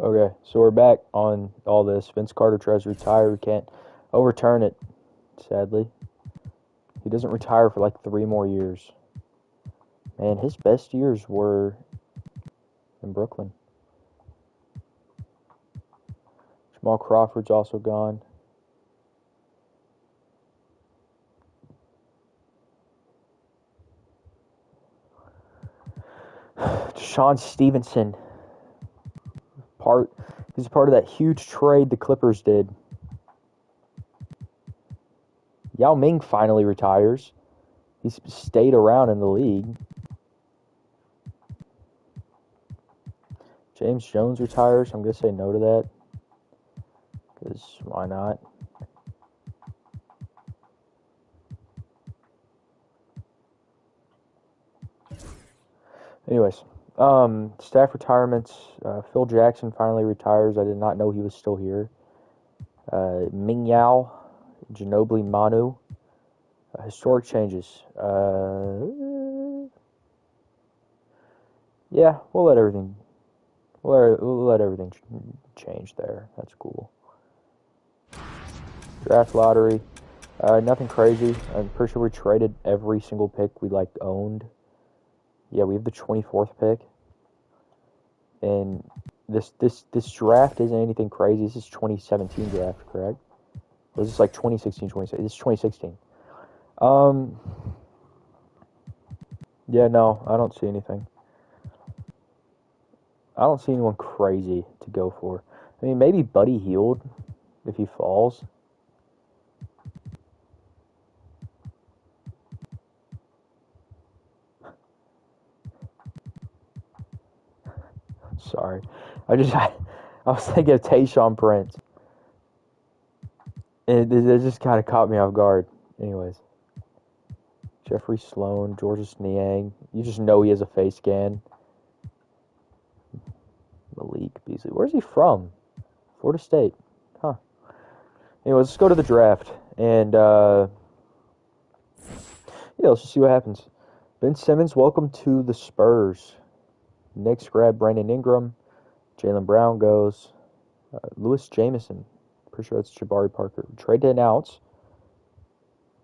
Okay, so we're back on all this. Vince Carter tries to retire. We can't overturn it, sadly. He doesn't retire for like 3 more years. Man, his best years were in Brooklyn. Jamal Crawford's also gone. Sean Stevenson. He's a part of that huge trade the Clippers did. Yao Ming finally retires. He's stayed around in the league. James Jones retires. I'm going to say no to that. Because why not? Anyways, staff retirements. Phil Jackson finally retires. I did not know he was still here. Ming Yao, Ginobili Manu. Historic changes. Yeah, we'll let everything change there. That's cool. Draft lottery. Nothing crazy. I'm pretty sure we traded every single pick we owned. Yeah, we have the 24th pick. And this draft isn't anything crazy. This is 2017 draft, correct? Or is this like 2016, 2017? This is 2016. Yeah, no, I don't see anything. I don't see anyone crazy to go for. I mean, maybe Buddy Hield if he falls. Sorry. I was thinking of Tayshaun Prince. It just kind of caught me off guard. Anyways. Jeffrey Sloan, Georges Niang. You just know he has a face scan. Malik Beasley. Where's he from? Florida State. Huh. Anyways, let's go to the draft. And, let's just see what happens. Ben Simmons, welcome to the Spurs. Knicks grab Brandon Ingram. Jaylen Brown goes. Lewis Jamison. Pretty sure that's Jabari Parker. Trade to announce.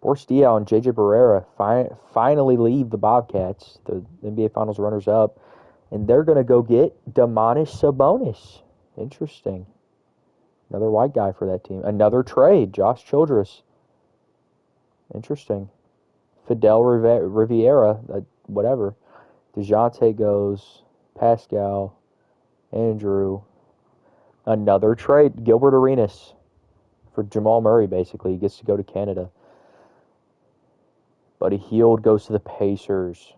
Boris Diaw and J.J. Barrera finally leave the Bobcats, the NBA Finals runners-up, and they're going to go get Domantas Sabonis. Interesting. Another white guy for that team. Another trade, Josh Childress. Interesting. Fidel Riviera, whatever. DeJounte goes. Pascal. Andrew. Another trade, Gilbert Arenas for Jamal Murray, basically. He gets to go to Canada. Buddy Hield goes to the Pacers.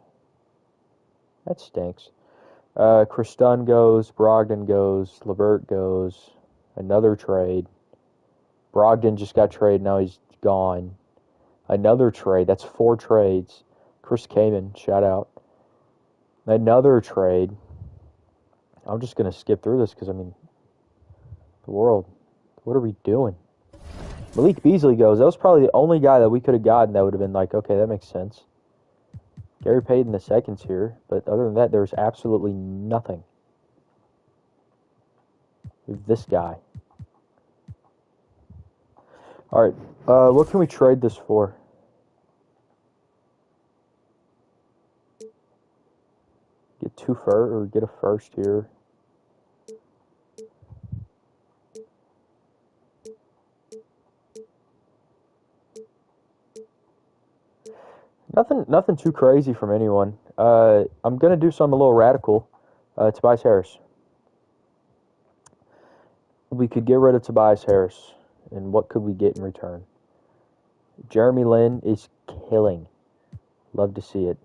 That stinks. Chris Dunn goes. Brogdon goes. LeVert goes. Another trade. Brogdon just got traded. Now he's gone. Another trade. That's 4 trades. Chris Kaman, shout out. Another trade. I'm just going to skip through this because, the world. What are we doing? Malik Beasley goes. That was probably the only guy that we could have gotten that would have been like, okay, that makes sense. Gary Payton II's here, but other than that, there's absolutely nothing. With this guy. All right, what can we trade this for? Get a first here. Nothing too crazy from anyone. I'm going to do something a little radical. Tobias Harris. We could get rid of Tobias Harris. And what could we get in return? Jeremy Lin is killing. Love to see it.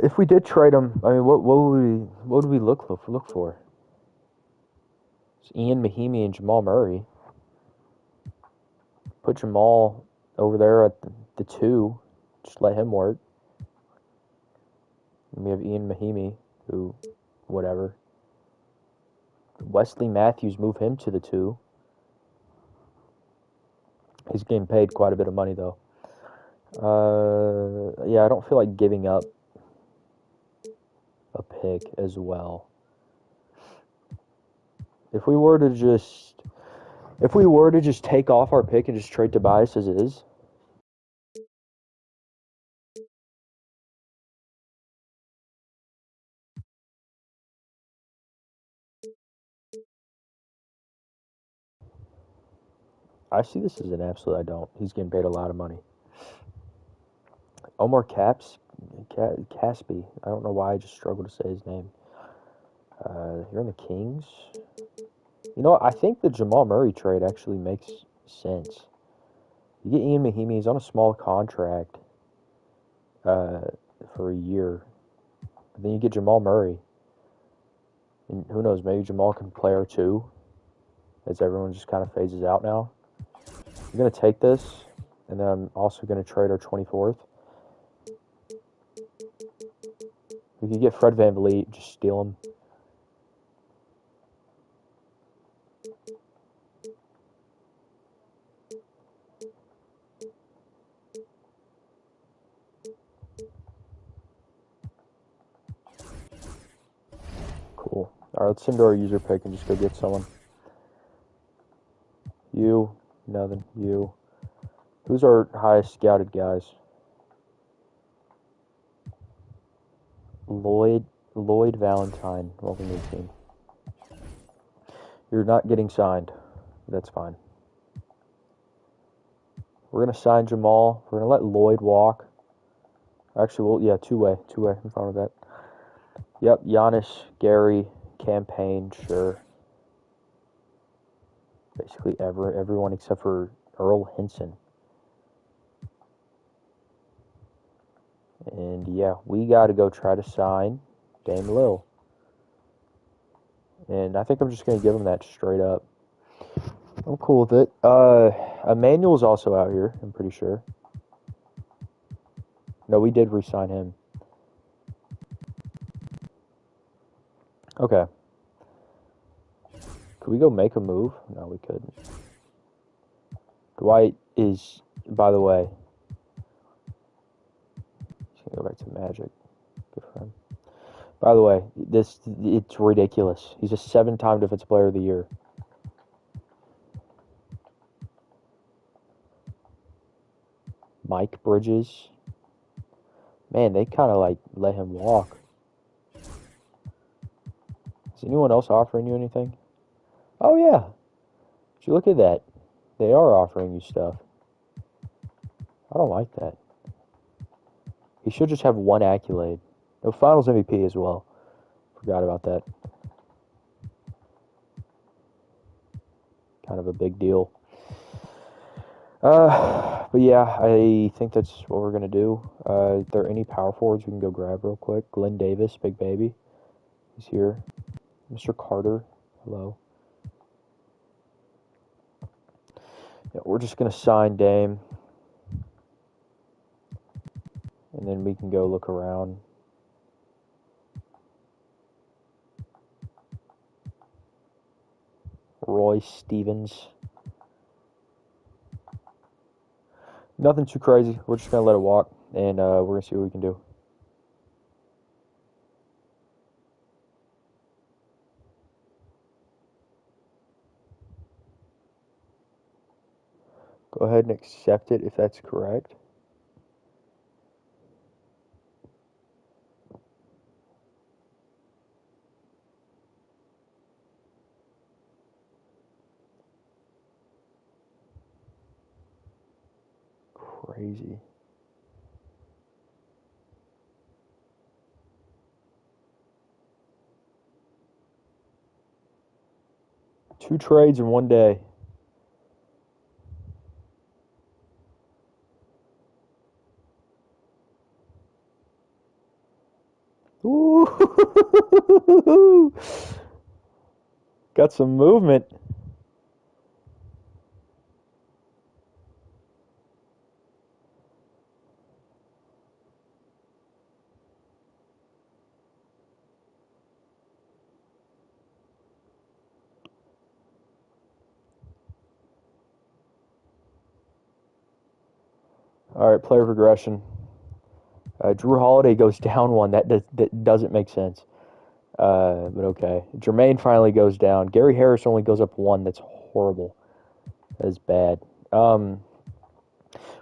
If we did trade him, what would we look for? It's Ian Mahimi and Jamal Murray. Put Jamal over there at the 2. Just let him work. And we have Ian Mahimi, who, whatever. Wesley Matthews, move him to the 2. He's getting paid quite a bit of money, though. Yeah, I don't feel like giving up a pick as well. If we were to just take off our pick and just trade Tobias as is. I see this as an absolute I don't. He's getting paid a lot of money. Omar Caspi. I don't know why I just struggle to say his name. You're on the Kings. You know what? I think the Jamal Murray trade actually makes sense. You get Ian Mahinmi. He's on a small contract for a year. But then you get Jamal Murray. And who knows, maybe Jamal can play or two as everyone just kind of phases out now. I'm going to take this, and then I'm also going to trade our 24th. We could get Fred VanVleet, just steal him. Cool. All right, let's send to our user pick and just go get someone. You, nothing. You. Who's our highest scouted guys? Lloyd Valentine. Welcome to the team. You're not getting signed. That's fine. We're going to sign Jamal. We're going to let Lloyd walk. Actually, yeah, two-way. I'm fine with that. Yep, Giannis, Gary, campaign, sure. Basically everyone except for Earl Henson. And yeah, we got to go try to sign Dame Lil. And I think I'm just going to give him that straight up. I'm cool with it. Emmanuel's also out here, I'm pretty sure. No, we did re-sign him. Okay. Could we go make a move? No, we couldn't. Dwight is, by the way, he's going to go back to Magic. Good for him. By the way, it's ridiculous. He's a 7-time Defensive Player of the Year. Mike Bridges. Man, they kind of like let him walk. Is anyone else offering you anything? Oh, yeah. Did you look at that? They are offering you stuff. I don't like that. He should just have one accolade. No, Finals MVP as well. Forgot about that. Kind of a big deal. But yeah, I think that's what we're going to do. If there are any power forwards we can go grab real quick. Glenn Davis, big baby. He's here. Mr. Carter, hello. Yeah, we're just going to sign Dame. And then we can go look around. Roy Stevens. Nothing too crazy. We're just going to let it walk. And we're going to see what we can do. Go ahead and accept it if that's correct. Crazy. Two trades in one day. Ooh. Got some movement. All right, player progression. Drew Holiday goes down one. That doesn't make sense. But okay. Jermaine finally goes down. Gary Harris only goes up one. That's horrible. That is bad.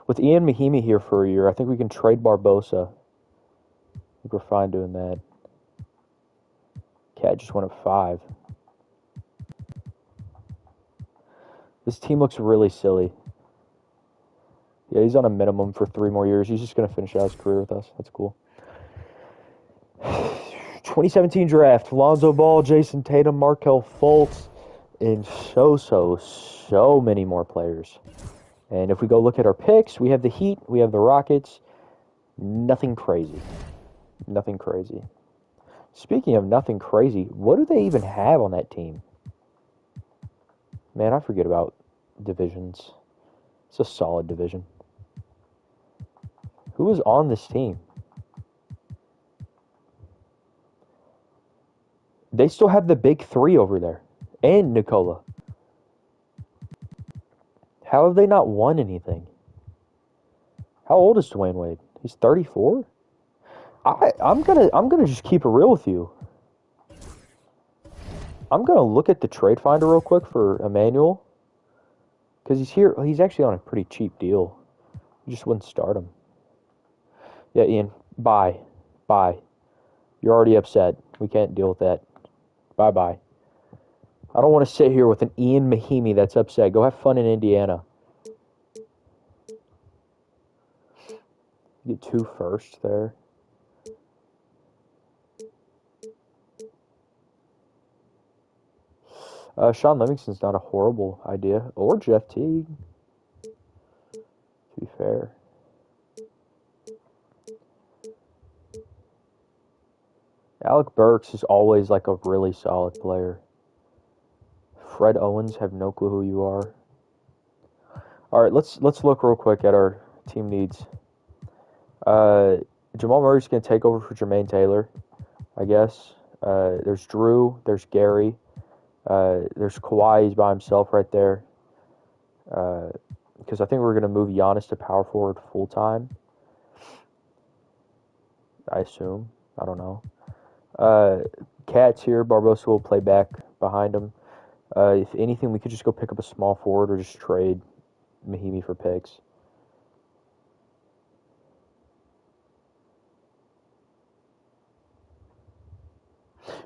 With Ian Mahimi here for a year, I think we can trade Barbosa. I think we're fine doing that. Cat just went up 5. This team looks really silly. Yeah, he's on a minimum for 3 more years. He's just going to finish out his career with us. That's cool. 2017 draft. Lonzo Ball, Jason Tatum, Markelle Fultz, and so many more players. And if we go look at our picks, we have the Heat, we have the Rockets. Nothing crazy. Nothing crazy. Speaking of nothing crazy, what do they even have on that team? Man, I forget about divisions. It's a solid division. Who is on this team? They still have the big 3 over there. And Nikola. How have they not won anything? How old is Dwayne Wade? He's 34? I'm gonna just keep it real with you. I'm gonna look at the trade finder real quick for Emmanuel. Because he's here. He's actually on a pretty cheap deal. You just wouldn't start him. Yeah, Ian. Bye. You're already upset. We can't deal with that. Bye. I don't want to sit here with an Ian Mahimi that's upset. Go have fun in Indiana. You get 2 firsts there. Sean Livingston's not a horrible idea. Or Jeff Teague. To be fair. Alec Burks is always like a really solid player. Fred Owens, have no clue who you are. All right, let's look real quick at our team needs. Jamal Murray's going to take over for Jermaine Taylor, I guess. There's Drew. There's Gary. There's Kawhi. He's by himself right there. Because I think we're going to move Giannis to power forward full time. I assume. I don't know. Cat's here. Barbosa will play back behind him. If anything, we could just go pick up a small forward or just trade Mahimi for picks.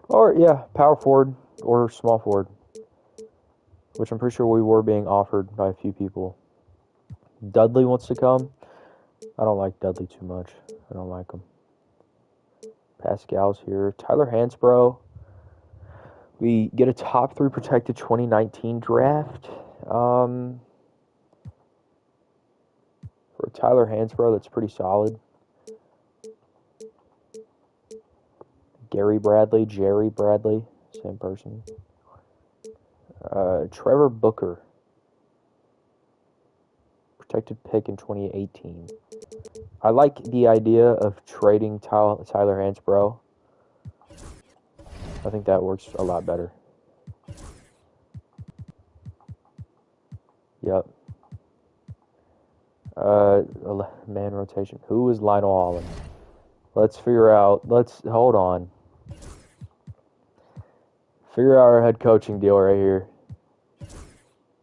Or, yeah, power forward or small forward. Which I'm pretty sure we were being offered by a few people. Dudley wants to come. I don't like Dudley too much. I don't like him. Pascal's here. Tyler Hansbrough. We get a top 3 protected 2019 draft. For Tyler Hansbrough, that's pretty solid. Jerry Bradley, same person. Trevor Booker. Protected pick in 2018. I like the idea of trading Tyler Hansbrough. I think that works a lot better. Yep. Man rotation. Who is Lionel Hollins? Let's figure out. Hold on. Figure out our head coaching deal right here.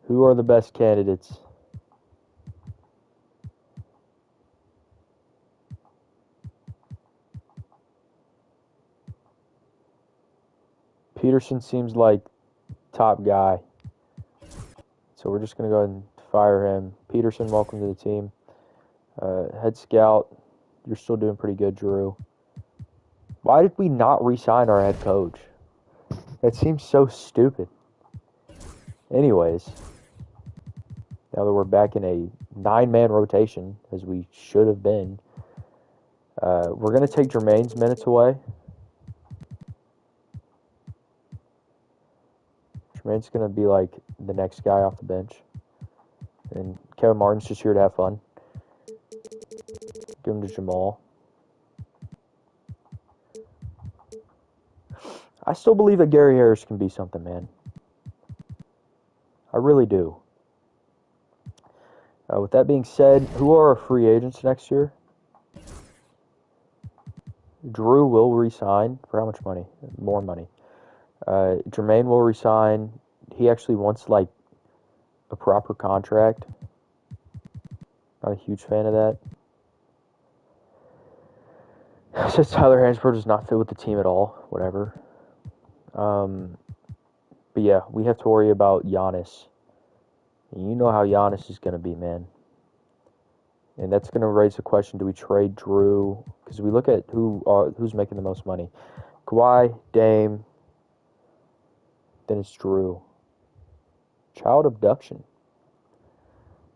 Who are the best candidates? Peterson seems like top guy. So we're just going to go ahead and fire him. Peterson, welcome to the team. Head scout, you're still doing pretty good, Drew. Why did we not re-sign our head coach? That seems so stupid. Anyways, now that we're back in a 9-man rotation, as we should have been, we're going to take Jermaine's minutes away. Jermaine's going to be like the next guy off the bench. And Kevin Martin's just here to have fun. Give him to Jamal. I still believe that Gary Harris can be something, man. I really do. With that being said, who are our free agents next year? Drew will resign for how much money? More money. Jermaine will resign. He actually wants like a proper contract. Not a huge fan of that. Says Tyler Hansbrough does not fit with the team at all. Whatever. But yeah, we have to worry about Giannis. And you know how Giannis is going to be, man. And that's going to raise the question, do we trade Drew? Because we look at who's making the most money. Kawhi, Dame, then it's Drew. Child abduction.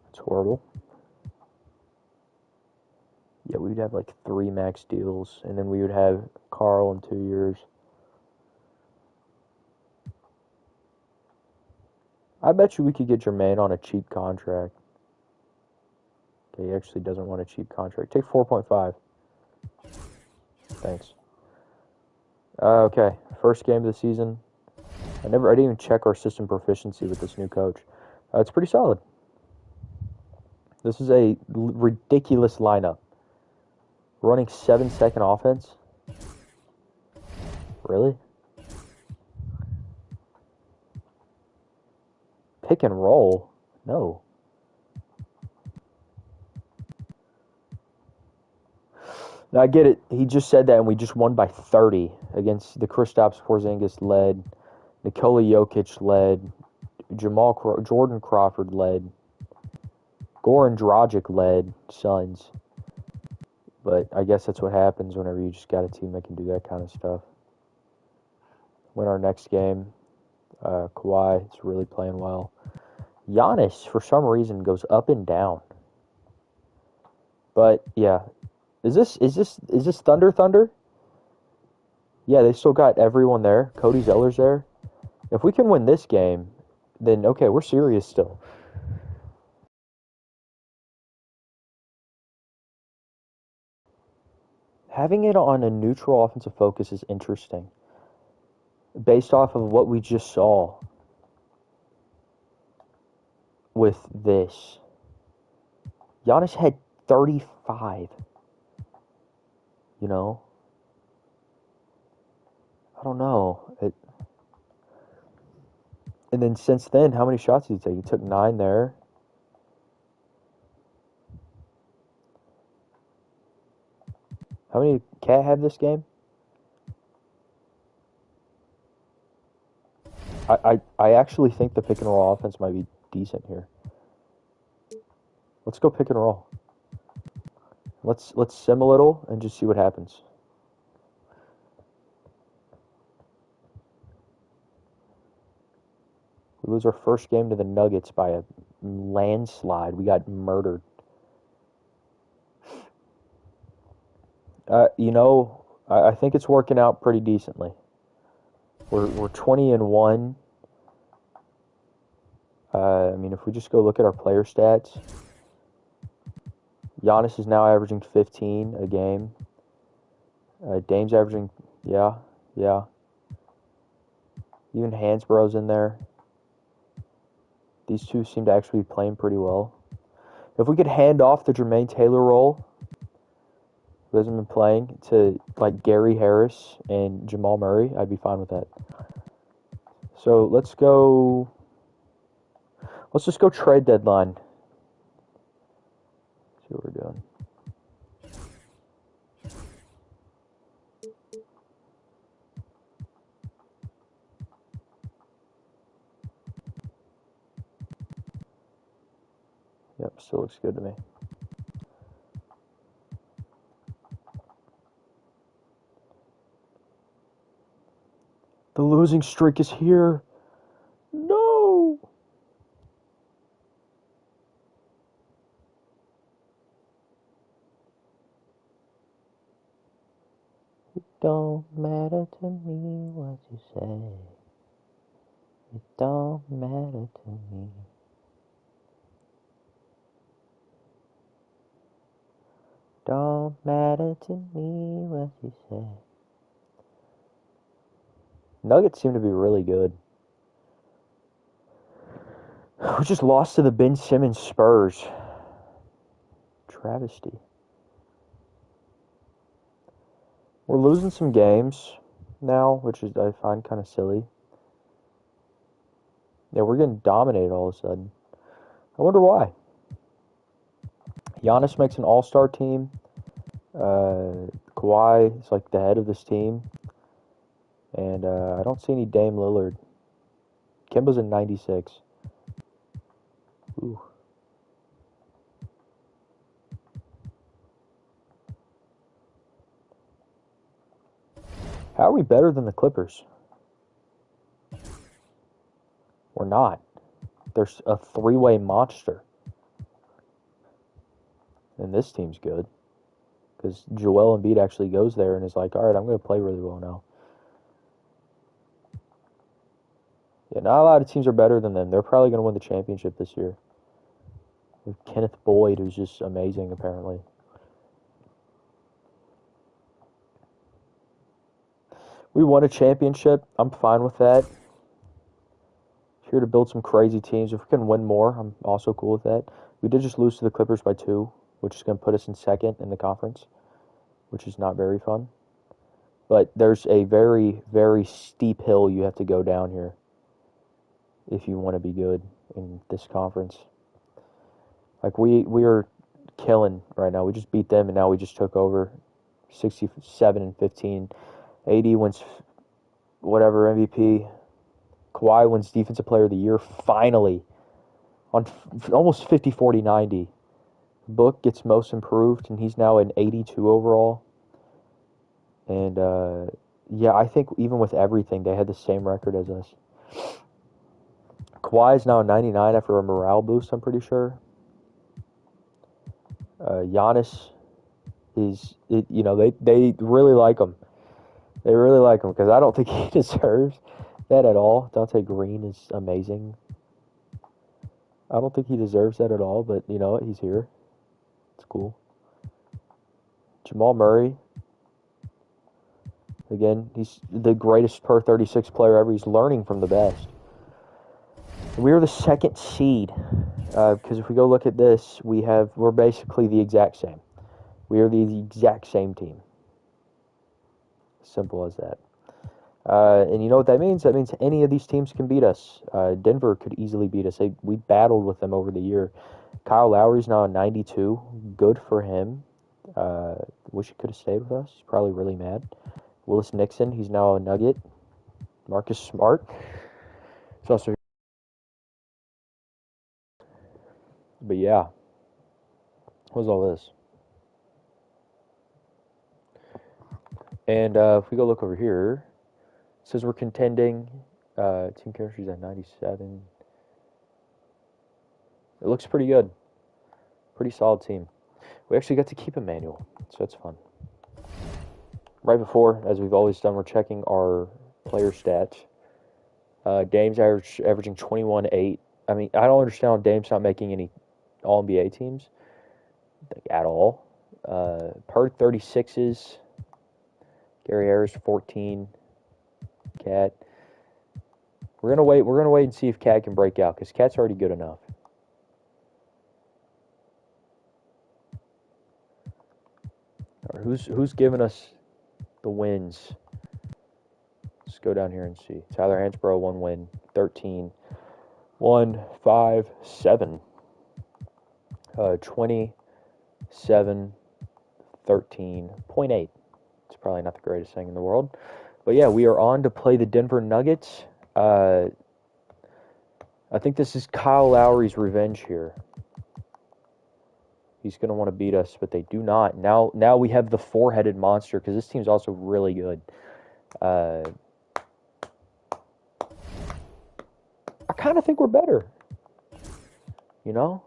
That's horrible. Yeah, we'd have like 3 max deals, and then we would have Carl in 2 years. I bet you we could get Jermaine on a cheap contract. Okay, he actually doesn't want a cheap contract. Take 4.5. Thanks. Okay, first game of the season. I didn't even check our system proficiency with this new coach. It's pretty solid. This is a ridiculous lineup. Running 7-second offense? Really? Pick and roll? No. Now I get it. He just said that, and we just won by 30 against the Kristaps Porzingis led, Nikola Jokic led, Jordan Crawford led, Goran Dragic led Suns. But I guess that's what happens whenever you just got a team that can do that kind of stuff. Win our next game. Kawhi is really playing well. Giannis, for some reason, goes up and down. But yeah, is this Thunder? Yeah, they still got everyone there. Cody Zeller's there. If we can win this game, then okay, we're serious still. Having it on a neutral offensive focus is interesting. Based off of what we just saw with this. Giannis had 35. You know? I don't know. And then since then, how many shots did he take? He took 9 there. How many did Cat have this game? I actually think the pick and roll offense might be decent here. Let's go pick and roll. Let's sim a little and just see what happens. We lose our first game to the Nuggets by a landslide. We got murdered. I think it's working out pretty decently. We're 20-1. If we just go look at our player stats, Giannis is now averaging 15 a game. Dame's averaging, yeah. Even Hansborough's in there. These two seem to actually be playing pretty well. If we could hand off the Jermaine Taylor role, who hasn't been playing, to like Gary Harris and Jamal Murray, I'd be fine with that. So let's just go trade deadline. See what we're doing. Yep, still looks good to me. The losing streak is here. No! It don't matter to me what you say. It don't matter to me. Don't matter to me what you say. Nuggets seem to be really good. We just lost to the Ben Simmons Spurs. Travesty. We're losing some games now, which is I find kind of silly. Yeah, we're getting dominated all of a sudden. I wonder why. Giannis makes an all-star team. Kawhi is like the head of this team. And I don't see any Dame Lillard. Kemba's in 96. Ooh. How are we better than the Clippers? We're not. There's a three-way monster. And this team's good. Because Joel Embiid actually goes there and is like, all right, I'm going to play really well now. Yeah, not a lot of teams are better than them. They're probably going to win the championship this year. With Kenneth Boyd, who's just amazing, apparently. We won a championship. I'm fine with that. Here to build some crazy teams. If we can win more, I'm also cool with that. We did just lose to the Clippers by 2, which is going to put us in second in the conference, which is not very fun. But there's a very, very steep hill you have to go down here if you want to be good in this conference. Like, we are killing right now. We just beat them, and now we just took over 67-15. AD wins whatever MVP. Kawhi wins Defensive Player of the Year finally on almost 50, 40, 90. Book gets Most Improved, and he's now an 82 overall. And, yeah, I think even with everything, they had the same record as us. Kawhi is now a 99 after a morale boost, I'm pretty sure. Giannis is, they really like him. They really like him because I don't think he deserves that at all. Dante Green is amazing. I don't think he deserves that at all, but you know what? He's here. It's cool. Jamal Murray. Again, he's the greatest per 36 player ever. He's learning from the best. We're the second seed. Because if we go look at this, we're basically the exact same. We are the exact same team. Simple as that. And you know what that means? That means any of these teams can beat us. Denver could easily beat us. We battled with them over the year. Kyle Lowry's now a 92. Good for him. Wish he could have stayed with us. He's probably really mad. Willis Nixon, he's now a Nugget. Marcus Smart. It's also. But yeah. What's all this? And if we go look over here, it says we're contending. Team chemistry's at 97. It looks pretty good. Pretty solid team. We actually got to keep Emmanuel, so that's fun. Right before, as we've always done, we're checking our player stats. Dame's averaging 21-8. I mean, I don't understand how Dame's not making any All-NBA teams at all. Per 36s. Gary Harris 14. Cat. We're gonna wait. We're gonna wait and see if Cat can break out because Cat's already good enough. Right, who's giving us the wins? Let's go down here and see. Tyler Hansbrough 1 win, 13, 1, 5, 7, 27, 13.8. It's probably not the greatest thing in the world. But yeah, we are on to play the Denver Nuggets. I think this is Kyle Lowry's revenge here. He's going to want to beat us, but they do not. Now we have the four-headed monster because this team's also really good. I kind of think we're better. You know?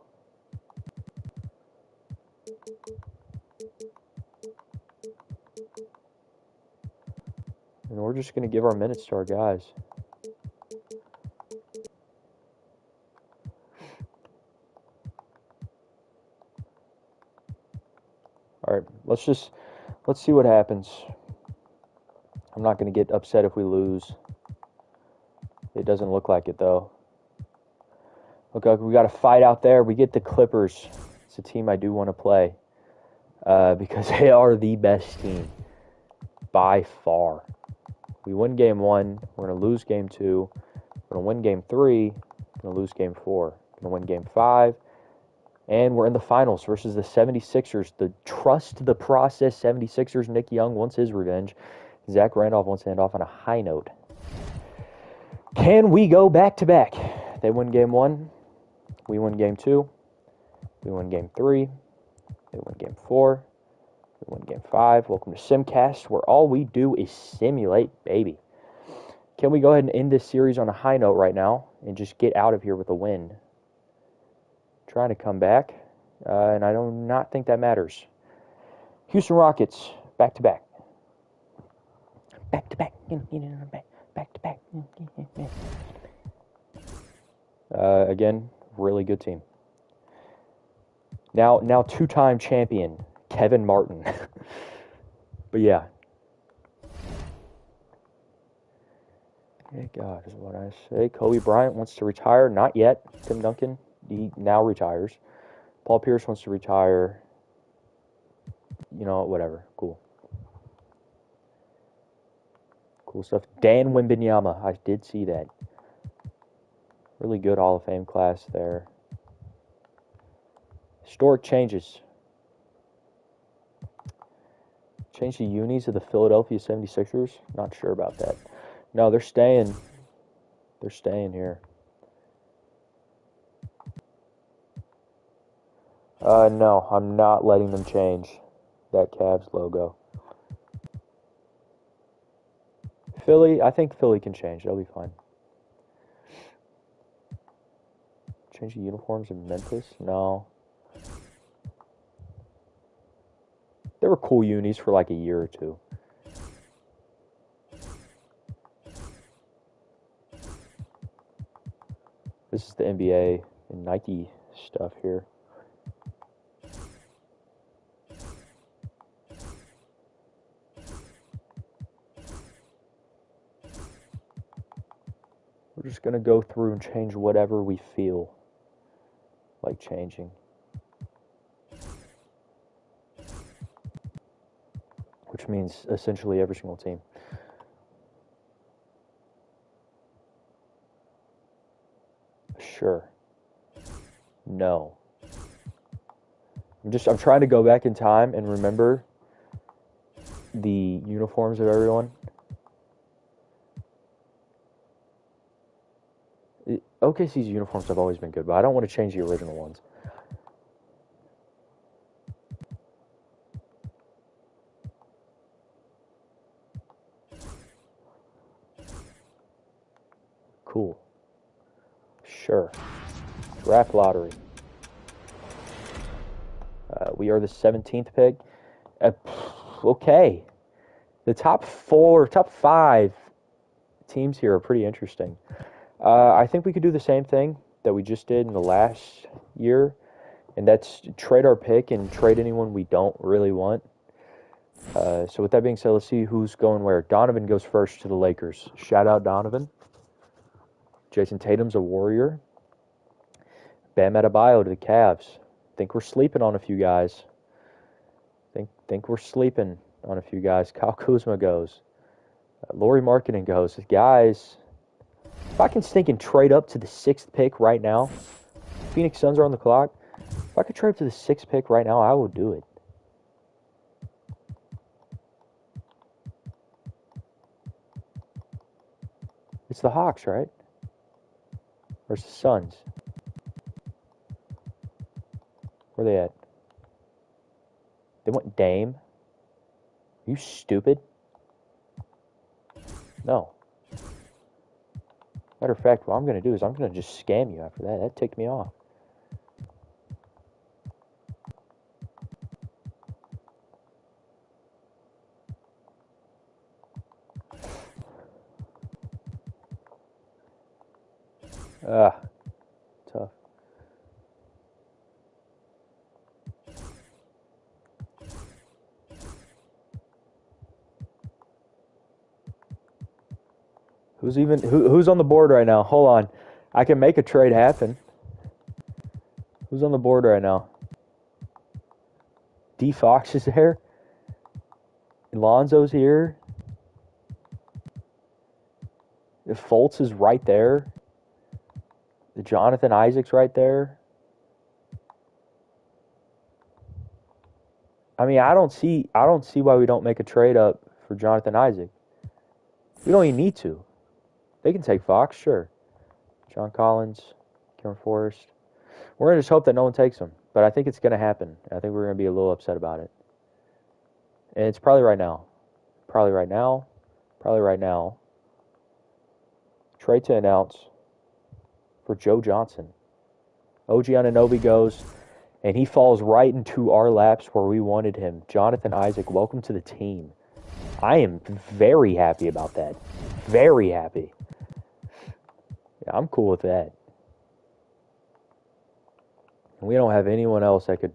And we're just going to give our minutes to our guys. All right, let's see what happens. I'm not going to get upset if we lose. It doesn't look like it, though. Okay, we got a fight out there. We get the Clippers. It's a team I do want to play because they are the best team. by far. We win game 1, we're going to lose game 2, we're going to win game 3, we're going to lose game 4, we're going to win game 5, and we're in the finals versus the 76ers. The trust the process 76ers. Nick Young wants his revenge. Zach Randolph wants to end off on a high note. Can we go back-to-back? They win game 1, we win game 2, we win game 3, they win game 4, we win game 5. Welcome to Simcast, where all we do is simulate, baby. Can we go ahead and end this series on a high note right now and just get out of here with a win? Trying to come back, and I do not think that matters. Houston Rockets, back-to-back. Back-to-back. Back-to-back. Again, really good team. Now two-time champion, Kevin Martin. But yeah. Hey, God, is what I say. Kobe Bryant wants to retire. Not yet. Tim Duncan, he now retires. Paul Pierce wants to retire. You know, whatever. Cool. Cool stuff. Dan Wembanyama, I did see that. Really good Hall of Fame class there. Historic changes. Change the unis of the Philadelphia 76ers? Not sure about that. No, they're staying. They're staying here. No, I'm not letting them change that Cavs logo. Philly, I think Philly can change. They'll be fine. Change the uniforms in Memphis? No. They were cool unis for like a year or two. This is the NBA and Nike stuff here. We're just going to go through and change whatever we feel like changing. Which means essentially every single team. Sure. No. I'm trying to go back in time and remember the uniforms of everyone. OKC's uniforms have always been good, but I don't want to change the original ones. Cool. Sure. Draft lottery. We are the 17th pick. Okay. The top 5 teams here are pretty interesting. I think we could do the same thing that we just did in the last year, and that's trade our pick and trade anyone we don't really want. So with that being said, let's see who's going where. Donovan goes first to the Lakers. Shout out Donovan. Jason Tatum's a Warrior. Bam Adebayo to the Cavs. Think we're sleeping on a few guys. Think we're sleeping on a few guys. Kyle Kuzma goes. Lauri Markkanen goes. Guys, if I can stink and trade up to the 6th pick right now, Phoenix Suns are on the clock. If I could trade up to the 6th pick right now, I will do it. It's the Hawks, right? Or it's the Suns? Where are they at? They want Dame? Are you stupid? No. Matter of fact, what I'm going to do is I'm going to just scam you after that. That ticked me off. Tough. Who's on the board right now? Hold on. I can make a trade happen. Who's on the board right now? D Fox is there. Lonzo's here. If Fultz is right there, the Jonathan Isaac's right there. I mean, I don't see why we don't make a trade up for Jonathan Isaac. We don't even need to. They can take Fox, sure. John Collins, Cameron Forrest. We're going to just hope that no one takes him. But I think it's going to happen. I think we're going to be a little upset about it. And it's probably right now. Probably right now. Probably right now. Trade to announce for Joe Johnson. OG Anunoby goes, and he falls right into our laps where we wanted him. Jonathan Isaac, welcome to the team. I am very happy about that. Very happy. Yeah, I'm cool with that. And we don't have anyone else that could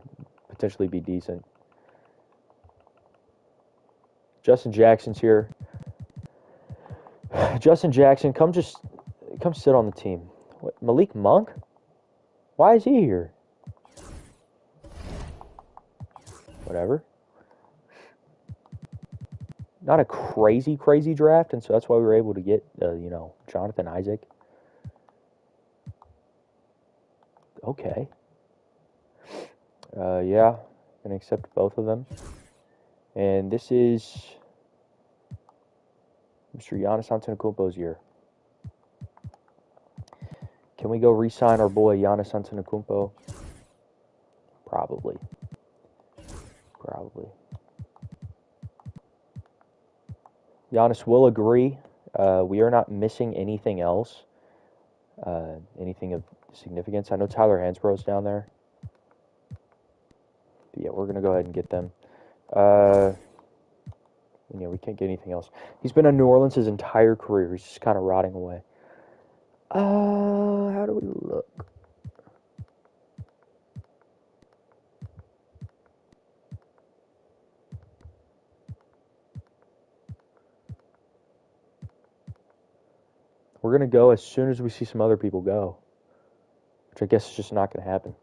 potentially be decent. Justin Jackson's here. Justin Jackson, come sit on the team. What, Malik Monk? Why is he here? Whatever. Not a crazy draft, and so that's why we were able to get, Jonathan Isaac. Okay. Yeah, gonna accept both of them. And this is Mr. Giannis Antetokounmpo's year. Can we go re-sign our boy Giannis Antetokounmpo? Probably. Giannis will agree. We are not missing anything else. Anything of significance. I know Tyler Hansborough's down there. But yeah, we're going to go ahead and get them. And yeah, we can't get anything else. He's been in New Orleans his entire career. He's just kind of rotting away. How do we look? We're going to go as soon as we see some other people go. Which I guess is just not going to happen.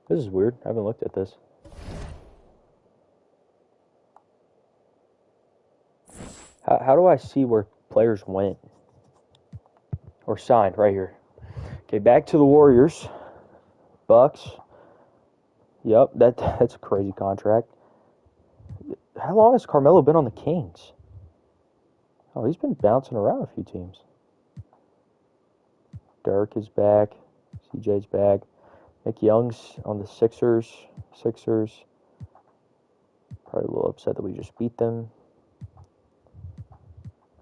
This is weird. I haven't looked at this. How do I see where players went? Or signed right here. Okay, back to the Warriors. Bucks. Yep, that's a crazy contract. How long has Carmelo been on the Kings? Oh, he's been bouncing around a few teams. Dirk is back. CJ's back. Nick Young's on the Sixers. Probably a little upset that we just beat them.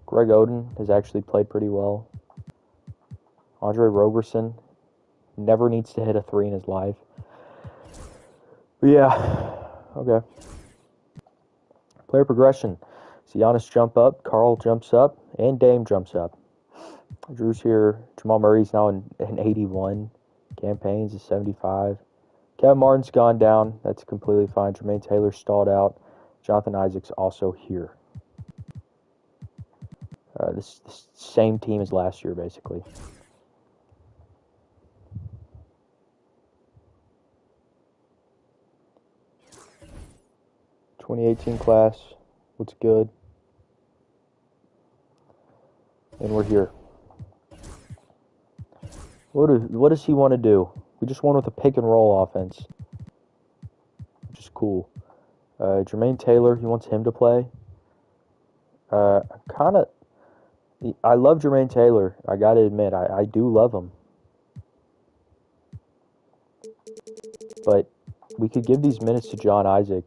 Greg Oden has actually played pretty well. Andre Roberson never needs to hit a 3 in his life. But yeah, okay. Player progression. See Giannis jump up, Karl jumps up, and Dame jumps up. Drew's here. Jamal Murray's now in 81. Campaign's is 75. Kevin Martin's gone down. That's completely fine. Jermaine Taylor stalled out. Jonathan Isaac's also here. This same team as last year, basically. '18 class. What's good? And we're here. What does he want to do? We just won with a pick and roll offense, which is cool. Jermaine Taylor, he wants him to play. I love Jermaine Taylor. I got to admit, I do love him. But we could give these minutes to John Isaac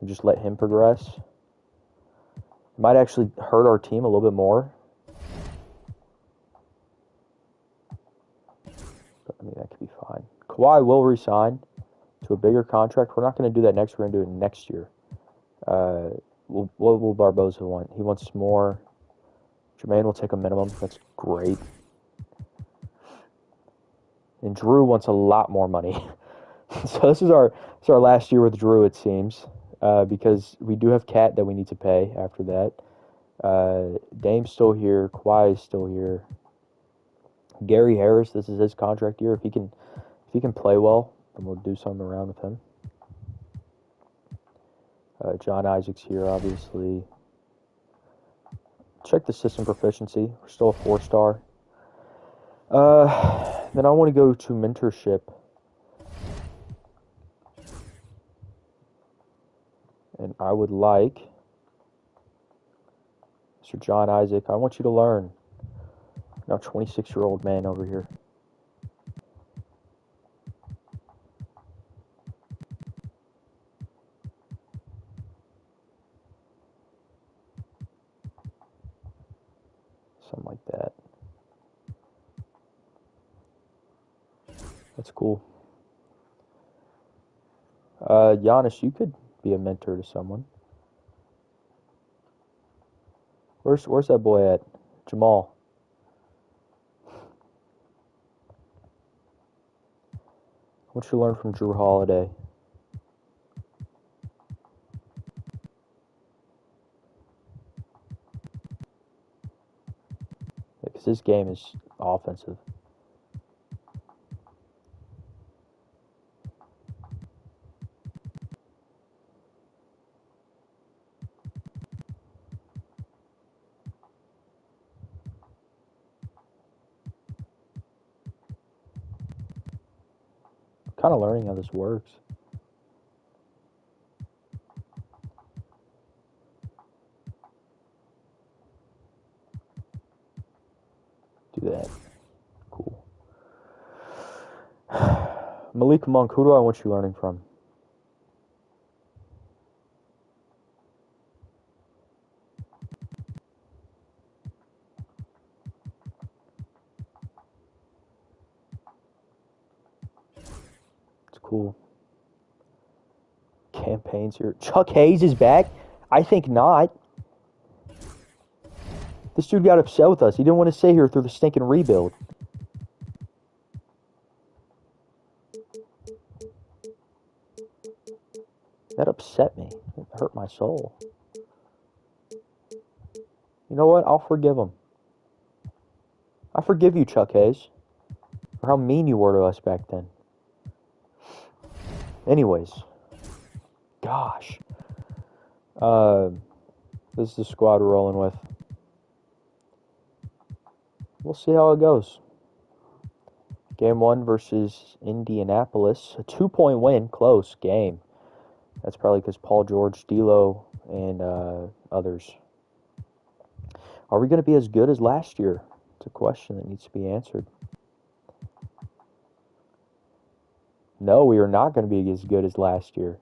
and just let him progress. It might actually hurt our team a little bit more. But, I mean, that could be fine. Kawhi will resign to a bigger contract. We're not going to do that next. We're going to do it next year. What will Barboza want? He wants more. Jermaine will take a minimum. That's great. And Drew wants a lot more money. So this is our last year with Drew, it seems, because we do have Cat that we need to pay after that. Dame's still here. Kawhi's still here. Gary Harris, this is his contract year. If he can play well, then we'll do something around with him. John Isaac's here, obviously. Check the system proficiency. We're still a 4-star. Then I want to go to mentorship. And I would like Mr. John Isaac. I want you to learn. Now 26-year-old man over here. Something like that. That's cool. Giannis, you could be a mentor to someone. Where's that boy at? Jamal. I want you to learn from Drew Holiday. Because his game is offensive. Kind of learning how this works. Do that. Cool. Malik Monk, who do I want you learning from? It's cool. Campaigns here. Chuck Hayes is back? I think not. This dude got upset with us. He didn't want to stay here through the stinking rebuild. That upset me. It hurt my soul. You know what? I'll forgive him. I forgive you, Chuck Hayes, for how mean you were to us back then. Anyways. Gosh. This is the squad we're rolling with. We'll see how it goes. Game 1 versus Indianapolis. A 2-point win. Close game. That's probably because Paul George, D'Lo, and others. Are we going to be as good as last year? It's a question that needs to be answered. No, we are not going to be as good as last year.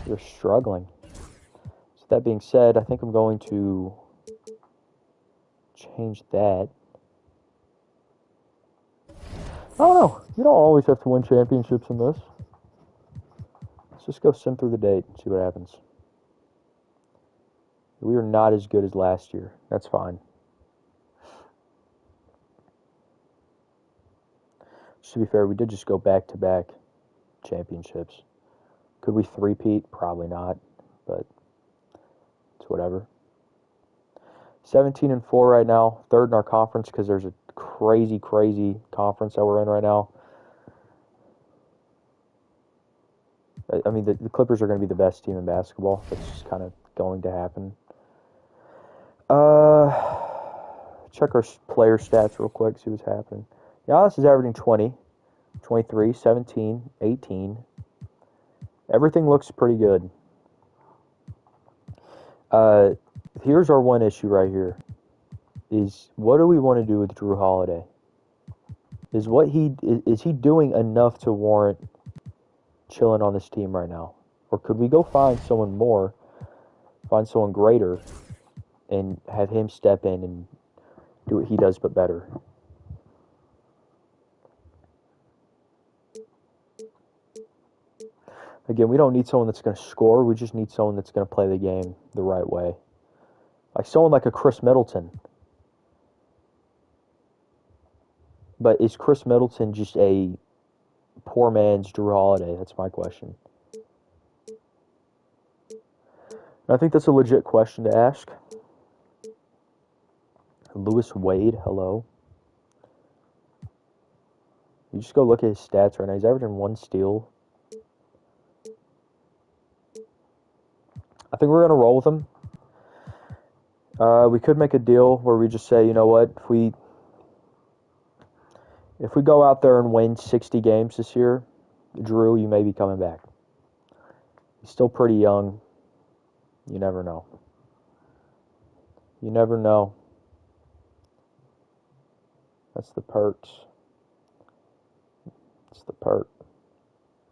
We're struggling. So that being said, I think I'm going to change that. I don't know. You don't always have to win championships in this. Let's just go sim through the date and see what happens. We are not as good as last year. That's fine. To be fair, we did just go back-to-back championships. Could we three-peat? Probably not, but it's whatever. 17-4 right now. Third in our conference because there's a crazy conference that we're in right now. I mean, the Clippers are going to be the best team in basketball. That's just kind of going to happen. Check our player stats real quick, see what's happening. Giannis is averaging 20, 23, 17, 18. Everything looks pretty good. Here's our one issue right here. Is what do we want to do with Drew Holiday? Is he doing enough to warrant chilling on this team right now? Or could we go find someone more, find someone greater, and have him step in and do what he does but better? Again, we don't need someone that's going to score. We just need someone that's going to play the game the right way. Like someone like a Chris Middleton. But is Chris Middleton just a poor man's Drew Holiday? That's my question. I think that's a legit question to ask. Lewis Wade, hello. You just go look at his stats right now. He's averaging 1 steal. I think we're going to roll with him. We could make a deal where we just say, you know what, if we go out there and win 60 games this year, Drew, you may be coming back. He's still pretty young. You never know. You never know. That's the perks. It's the perk.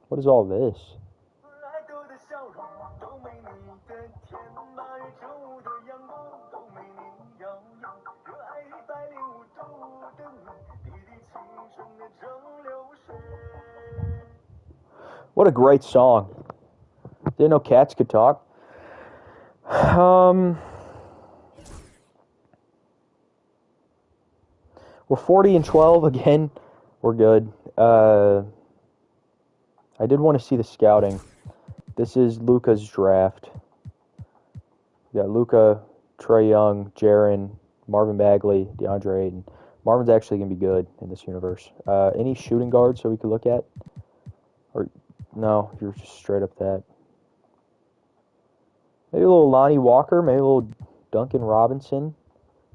What is all this? What a great song. Didn't know cats could talk. We're 40-12 again. We're good. I did want to see the scouting. This is Luka's draft. We got Luka, Trae Young, Jaren, Marvin Bagley, DeAndre Ayton. Marvin's actually going to be good in this universe. Any shooting guards so we could look at? Or no, you're just straight up that. Maybe a little Lonnie Walker, maybe a little Duncan Robinson.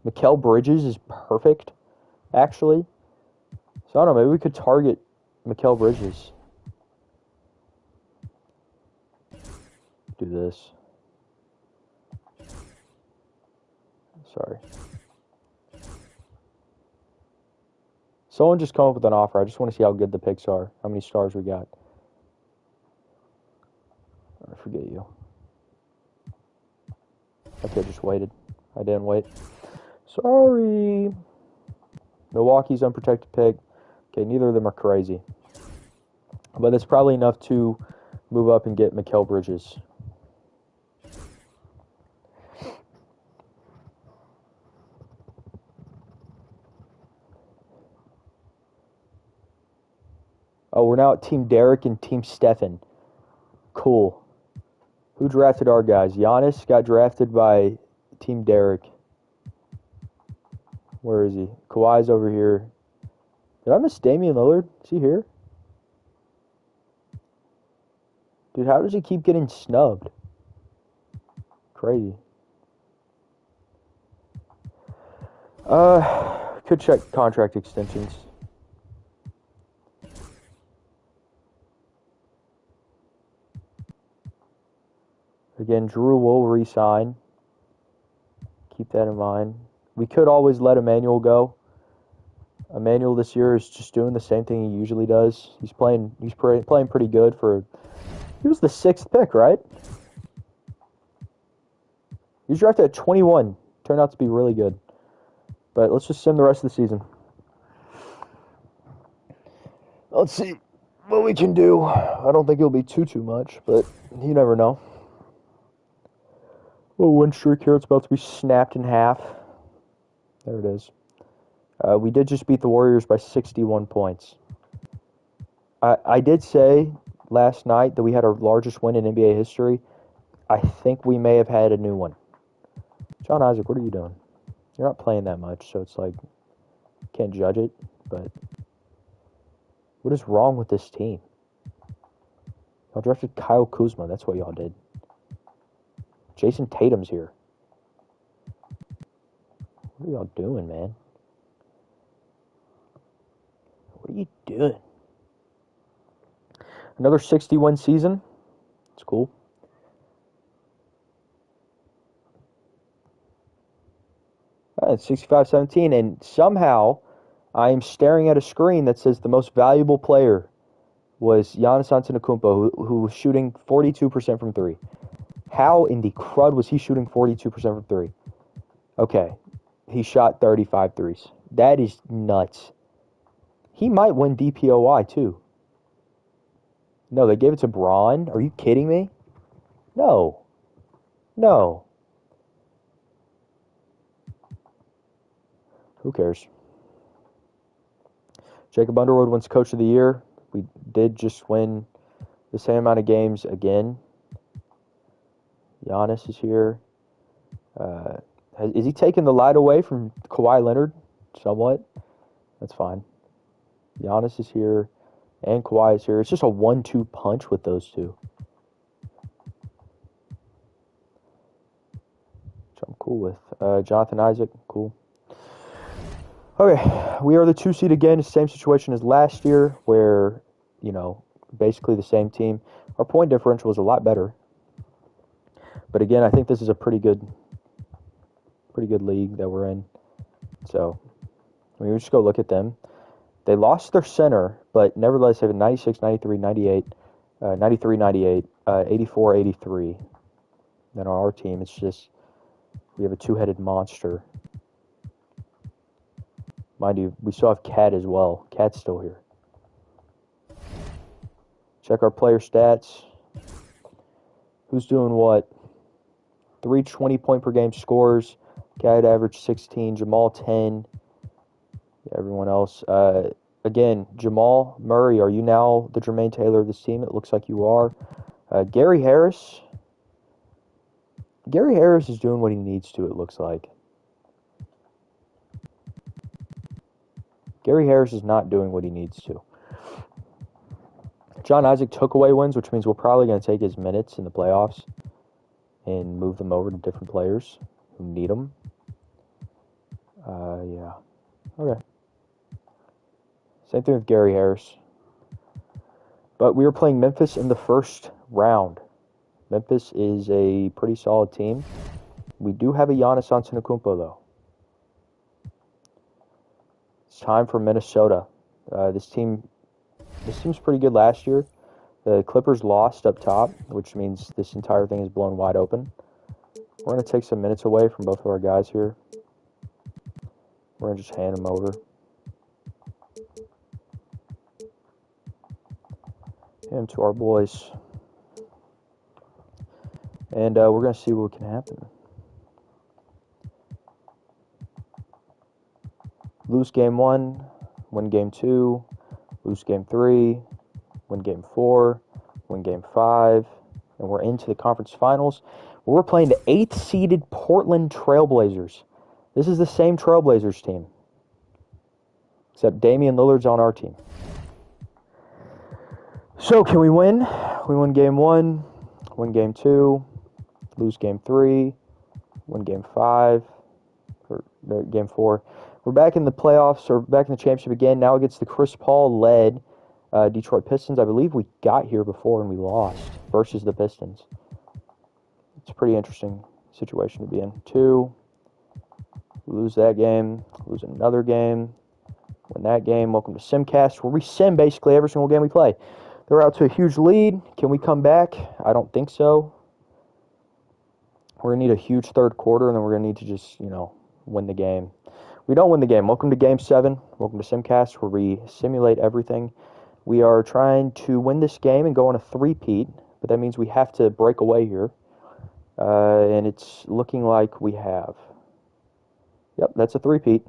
Mikal Bridges is perfect, actually. So I don't know, maybe we could target Mikal Bridges. Do this. Sorry. Someone just come up with an offer. I just want to see how good the picks are. How many stars we got. I forget you. Okay, just waited. I didn't wait. Sorry. Milwaukee's unprotected pick. Okay, neither of them are crazy. But it's probably enough to move up and get Mikal Bridges. Oh, we're now at Team Derek and Team Stephen. Cool. Who drafted our guys? Giannis got drafted by Team Derek. Where is he? Kawhi's over here. Did I miss Damian Lillard? Is he here? Dude, how does he keep getting snubbed? Crazy. Could check contract extensions. Again, Drew will re-sign. Keep that in mind. We could always let Emmanuel go. Emmanuel this year is just doing the same thing he usually does. He's playing pretty good for. He was the 6th pick, right? He was drafted at 21. Turned out to be really good. But let's just sim the rest of the season. Let's see what we can do. I don't think it'll be too much, but you never know. Little win streak here. It's about to be snapped in half. There it is. We did just beat the Warriors by 61 points. I did say last night that we had our largest win in NBA history. I think we may have had a new one. John Isaac, what are you doing? You're not playing that much, so it's like, can't judge it, but what is wrong with this team? Y'all drafted Kyle Kuzma. That's what y'all did. Jason Tatum's here. What are y'all doing, man? What are you doing? Another 61 season. It's cool. It's 65-17, and somehow I am staring at a screen that says the most valuable player was Giannis Antetokounmpo, who was shooting 42% from 3. How in the crud was he shooting 42% from 3? Okay, he shot 35 threes. That is nuts. He might win DPOY too. No, they gave it to Braun. Are you kidding me? No. Who cares? Jacob Underwood wins Coach of the Year. We did just win the same amount of games again. Giannis is here. Is he taking the light away from Kawhi Leonard? Somewhat. That's fine. Giannis is here, and Kawhi is here. It's just a 1-2 punch with those two. Which I'm cool with. Jonathan Isaac, cool. Okay, we are the 2 seed again. It's the same situation as last year, where, basically the same team. Our point differential was a lot better. But again, I think this is a pretty good league that we're in. So, we just go look at them. They lost their center, but nevertheless they have a 96, 93, 98, 93, 98, 84, 83. Then on our team, it's just, we have a two-headed monster. Mind you, we still have Cat as well. Cat's still here. Check our player stats. Who's doing what? 3 20-point-per-game scores. Cat average 16. Jamal 10. Everyone else. Again, Jamal Murray, are you now the Jermaine Taylor of this team? It looks like you are. Gary Harris. Gary Harris is doing what he needs to, it looks like. Gary Harris is not doing what he needs to. John Isaac took away wins, which means we're probably going to take his minutes in the playoffs and move them over to different players who need them. Yeah. Okay. Same thing with Gary Harris. But we were playing Memphis in the first round. Memphis is a pretty solid team. We do have a Giannis Antetokounmpo, though. It's time for Minnesota. This team's pretty good last year. The Clippers lost up top, which means this entire thing is blown wide open. We're going to take some minutes away from both of our guys here. We're going to just hand them over. Hand them to our boys. And we're going to see what can happen. Lose game 1, win game 2, lose game 3, win game 4, win game 5, and we're into the conference finals. We're playing the 8th-seeded Portland Trailblazers. This is the same Trailblazers team, except Damian Lillard's on our team. So, can we win? We win game 1, win game 2, lose game 3, win game 5, or game 4. We're back in the playoffs, or back in the championship again. Now against the Chris Paul-led Detroit Pistons. I believe we got here before and we lost versus the Pistons. It's a pretty interesting situation to be in. 2, lose that game, lose another game, win that game. Welcome to Simcast, where we sim basically every single game we play. They're out to a huge lead. Can we come back? I don't think so. We're going to need a huge third quarter, and then we're going to need to just, win the game. We don't win the game. Welcome to Game 7. Welcome to Simcast, where we simulate everything. We are trying to win this game and go on a three-peat, but that means we have to break away here. And it's looking like we have. Yep, that's a three-peat.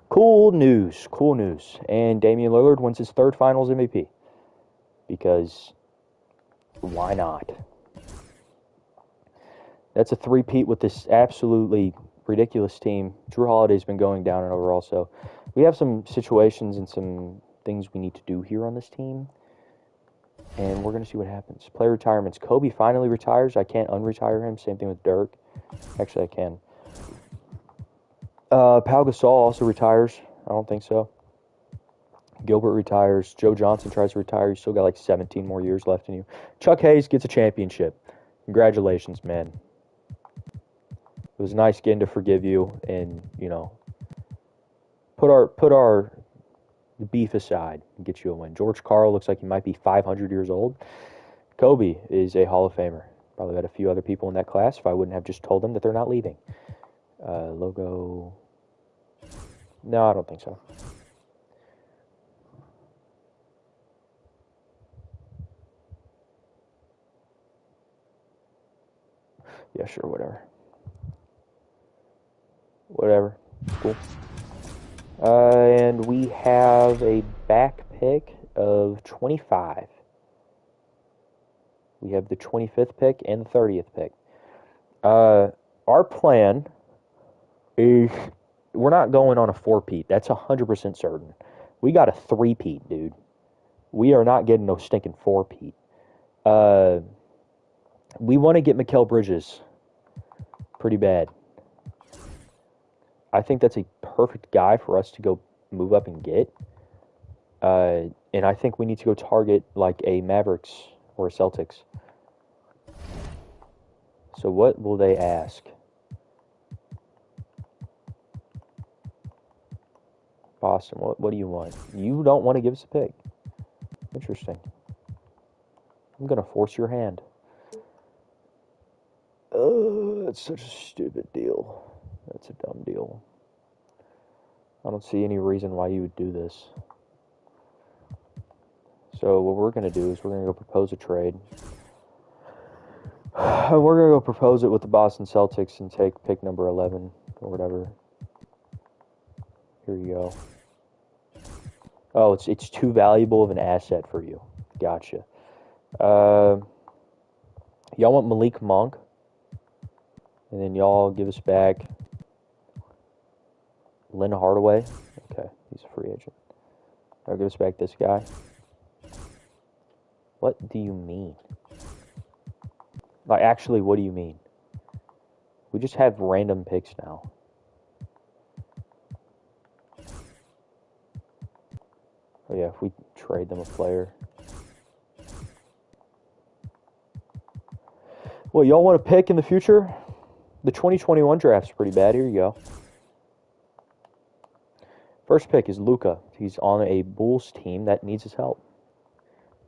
Cool news. Cool news. And Damian Lillard wins his third Finals MVP. Because why not? That's a three-peat with this absolutely ridiculous team. Drew Holiday's been going down and over also. We have some situations and some things we need to do here on this team. And we're going to see what happens. Player retirements. Kobe finally retires. I can't unretire him. Same thing with Dirk. Actually, I can. Pau Gasol also retires. I don't think so. Gilbert retires. Joe Johnson tries to retire. You still got like 17 more years left in you. Chuck Hayes gets a championship. Congratulations, man. It was nice getting to forgive you and, put our beef aside and get you a win. George Karl looks like he might be 500 years old. Kobe is a Hall of Famer. Probably had a few other people in that class if I wouldn't have just told them that they're not leaving. Logo. No, I don't think so. Yeah, sure, whatever. Whatever. Cool. And we have a back pick of 25. We have the 25th pick and the 30th pick. Our plan is we're not going on a 4-peat. That's 100% certain. We got a 3-peat, dude. We are not getting no stinking 4-peat. We want to get Mikal Bridges pretty bad. I think that's a perfect guy for us to go move up and get. And I think we need to go target like a Mavericks or a Celtics. So what will they ask? Boston, what do you want? You don't want to give us a pick. Interesting. I'm going to force your hand. Oh, that's such a stupid deal. That's a dumb deal. I don't see any reason why you would do this. So what we're going to do is we're going to go propose a trade. And we're going to go propose it with the Boston Celtics and take pick number 11 or whatever. Here you go. Oh, it's too valuable of an asset for you. Gotcha. Y'all want Malik Monk? And then y'all give us back Lynn Hardaway. Okay, he's a free agent. I'll give us back this guy. What do you mean? Like, actually, what do you mean? We just have random picks now. Oh yeah, if we trade them a player. Well, y'all want a pick in the future? The 2021 draft's pretty bad. Here you go. First pick is Luka. He's on a Bulls team that needs his help.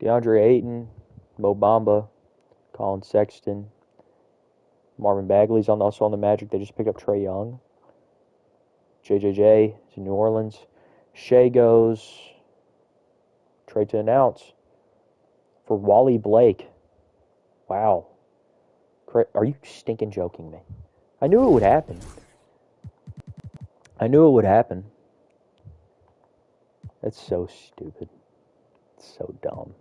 DeAndre Ayton, Mo Bamba, Colin Sexton, Marvin Bagley's also on the Magic. They just picked up Trae Young. JJJ to New Orleans. Shea goes. Trade to announce for Wally Blake. Wow. Are you stinking joking me? I knew it would happen. That's so stupid. It's so dumb.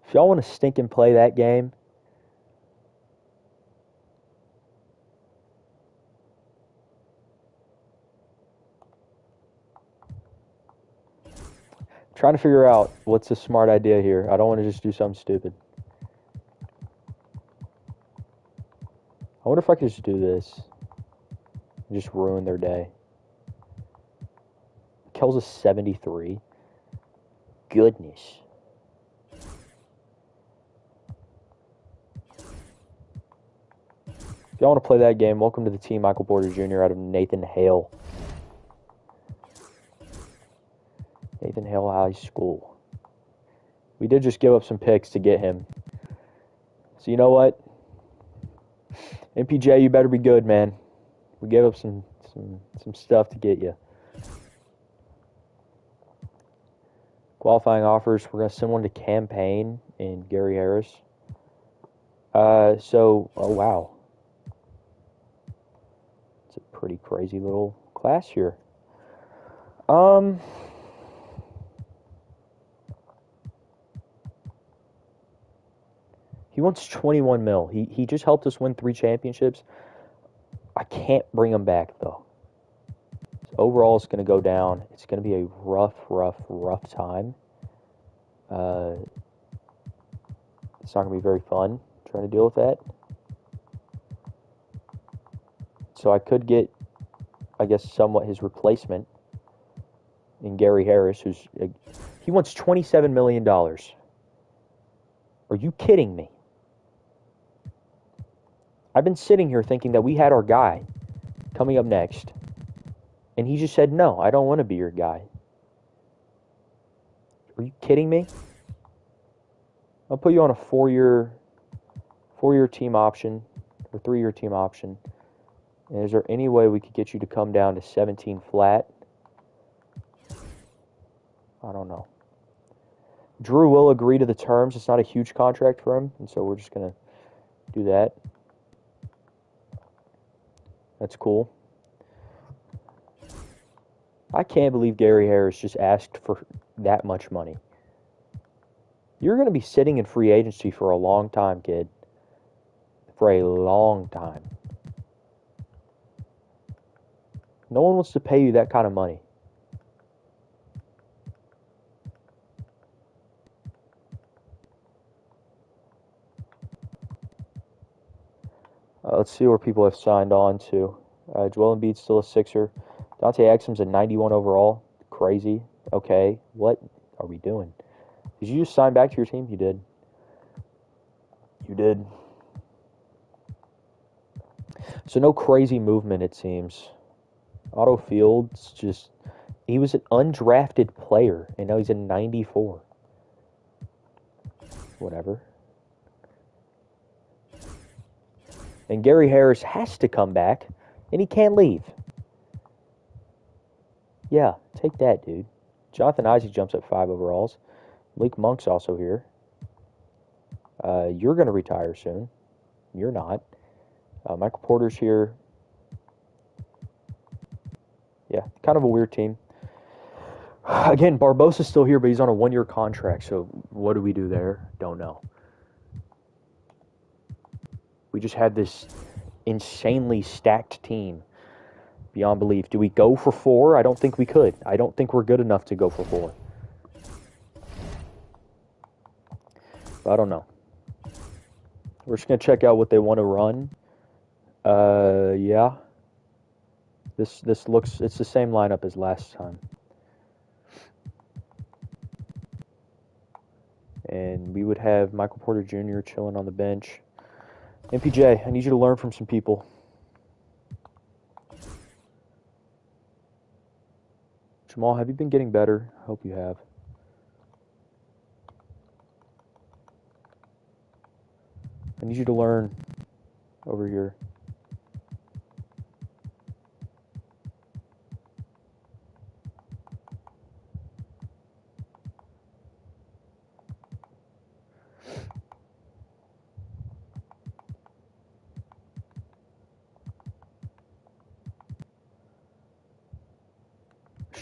If y'all want to stink and play that game, trying to figure out what's a smart idea here. I don't want to just do something stupid. I wonder if I could just do this and just ruin their day. Kel's a 73. Goodness. If y'all want to play that game, welcome to the team. Michael Porter Jr. out of Nathan Hale. Nathan Hale High School. We did just give up some picks to get him. So you know what? MPJ, you better be good, man. We gave up some stuff to get you. Qualifying offers, we're going to send one to Campaign and Gary Harris. Oh wow. It's a pretty crazy little class here. He wants 21 mil. He just helped us win 3 championships. I can't bring him back, though. So overall, it's going to go down. It's going to be a rough time. It's not going to be very fun trying to deal with that. So I could get, I guess, somewhat his replacement in Gary Harris, he wants $27 million. Are you kidding me? I've been sitting here thinking that we had our guy coming up next, and he just said, no, I don't want to be your guy. Are you kidding me? I'll put you on a 4-year team option, or 3-year team option. And is there any way we could get you to come down to 17 flat? I don't know. Drew will agree to the terms. It's not a huge contract for him, and so we're just going to do that. That's cool. I can't believe Gary Harris just asked for that much money. You're going to be sitting in free agency for a long time, kid. for a long time. No one wants to pay you that kind of money. Let's see where people have signed on to. Joel Embiid's still a Sixer. Dante Exum's a 91 overall. Crazy. Okay, what are we doing? Did you just sign back to your team? You did. You did. So no crazy movement, it seems. Otto Fields just... He was an undrafted player, and now he's a 94. Whatever. And Gary Harris has to come back, and he can't leave. Yeah, take that, dude. Jonathan Isaac jumps at 5 overalls. Malik Monk's also here. You're going to retire soon. You're not. Michael Porter's here. Yeah, kind of a weird team. Again, Barbosa's still here, but he's on a 1-year contract, so what do we do there? Don't know. We just had this insanely stacked team. Beyond belief. Do we go for 4? I don't think we could. I don't think we're good enough to go for 4. But I don't know. We're just going to check out what they want to run. Yeah. This looks... It's the same lineup as last time. And we would have Michael Porter Jr. chilling on the bench. MPJ, I need you to learn from some people. Jamal, have you been getting better? I hope you have. I need you to learn over here.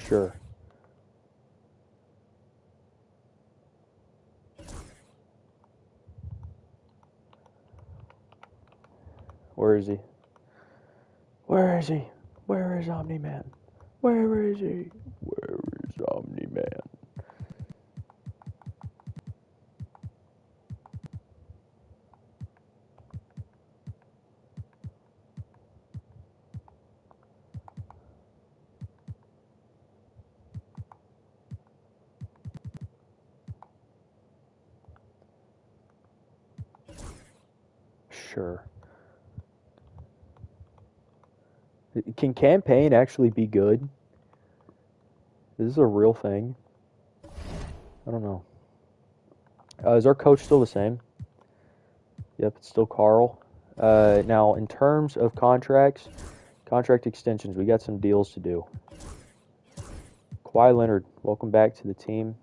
Sure. Where is he? Where is he? Where is Omni-Man? Where is he? Where is Omni-Man? Sure. Can campaign actually be good? Is this a real thing? I don't know. Is our coach still the same? Yep, it's still Carl. Now, in terms of contract extensions, we got some deals to do. Kawhi Leonard, welcome back to the team.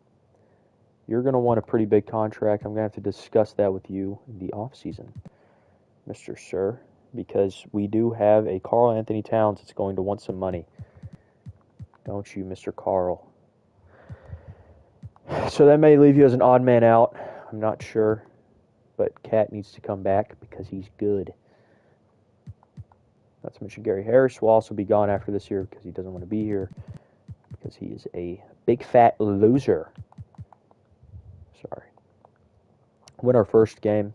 You're going to want a pretty big contract. I'm going to have to discuss that with you in the offseason, Mr. Sir, because we do have a Karl Anthony Towns that's going to want some money. Don't you, Mr. Carl? So that may leave you as an odd man out. I'm not sure. But Cat needs to come back because he's good. Not to mention Gary Harris will also be gone after this year because he doesn't want to be here. Because he is a big fat loser. Sorry. Win our first game.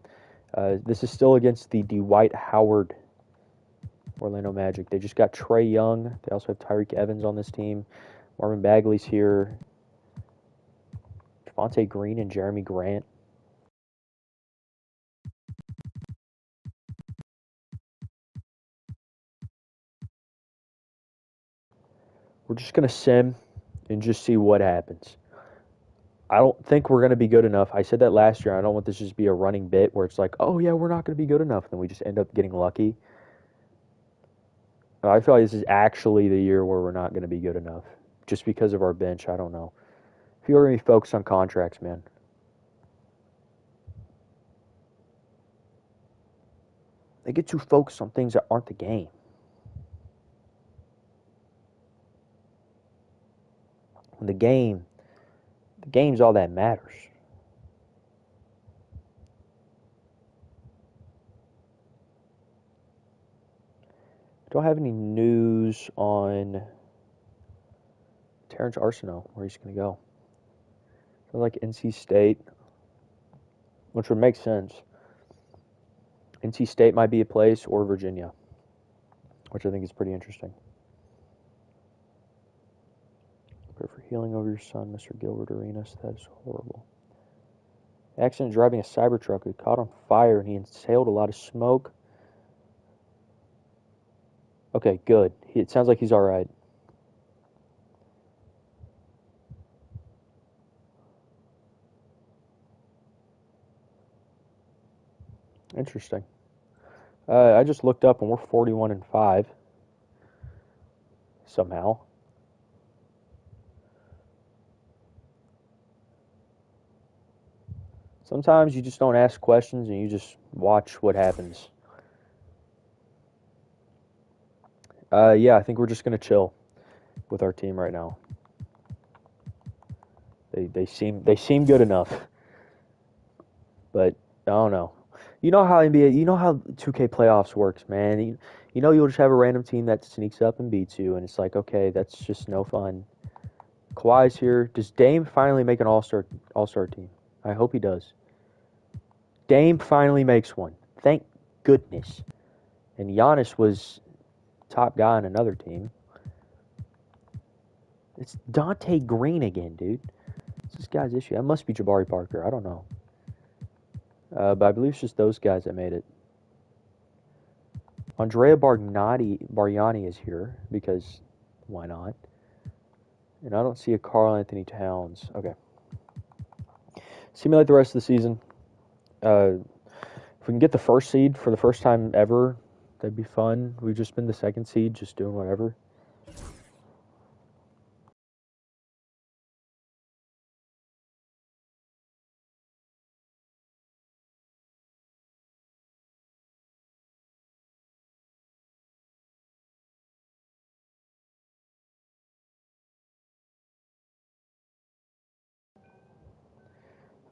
This is still against the Dwight Howard Orlando Magic. They just got Trae Young. They also have Tyreek Evans on this team. Marvin Bagley's here. Javonte Green and Jeremy Grant. We're just going to sim and just see what happens. I don't think we're going to be good enough. I said that last year. I don't want this to just be a running bit where it's like, oh, yeah, we're not going to be good enough. And then we just end up getting lucky. I feel like this is actually the year where we're not going to be good enough. Just because of our bench. I don't know. If you're going to be focused on contracts, man. They get too focused on things that aren't the game. When the game's all that matters. Don't have any news on Terrence Arsenault, where he's going to go. Sounds like NC State, which would make sense. NC State might be a place, or Virginia, which I think is pretty interesting. Pray for healing over your son, Mr. Gilbert Arenas. That is horrible. Accident driving a Cybertruck. It caught on fire and he inhaled a lot of smoke. Okay, good. It sounds like he's all right. Interesting. I just looked up and we're 41-5 somehow. Sometimes you just don't ask questions and you just watch what happens. Yeah, I think we're just gonna chill with our team right now. They seem good enough, but I don't know. You know how NBA, you know how 2K playoffs works, man. You know you'll just have a random team that sneaks up and beats you, and it's like, okay, that's just no fun. Kawhi's here. Does Dame finally make an all-star team? I hope he does. Dame finally makes one. Thank goodness. And Giannis was top guy on another team. It's Dante Green again, dude. It's this guy's issue. That must be Jabari Parker. I don't know. But I believe it's just those guys that made it. Andrea Bargnani is here because why not? And I don't see a Karl Anthony Towns. Okay. Simulate the rest of the season. If we can get the first seed for the first time ever, that'd be fun. We've just been the second seed, just doing whatever.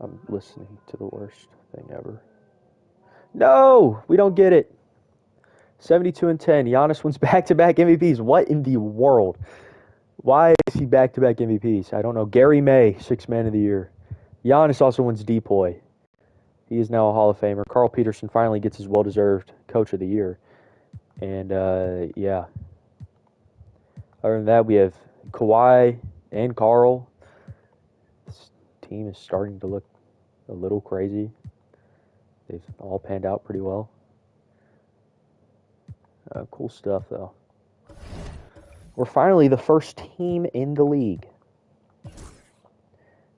I'm listening to the worst thing ever. No, we don't get it. 72-10. Giannis wins back-to-back MVPs. What in the world? Why is he back-to-back MVPs? I don't know. Gary May, 6th Man of the Year. Giannis also wins DPOY. He is now a Hall of Famer. Carl Peterson finally gets his well-deserved Coach of the Year. And, yeah. Other than that, we have Kawhi and Carl. This team is starting to look a little crazy. They've all panned out pretty well. Cool stuff, though. We're finally the first team in the league.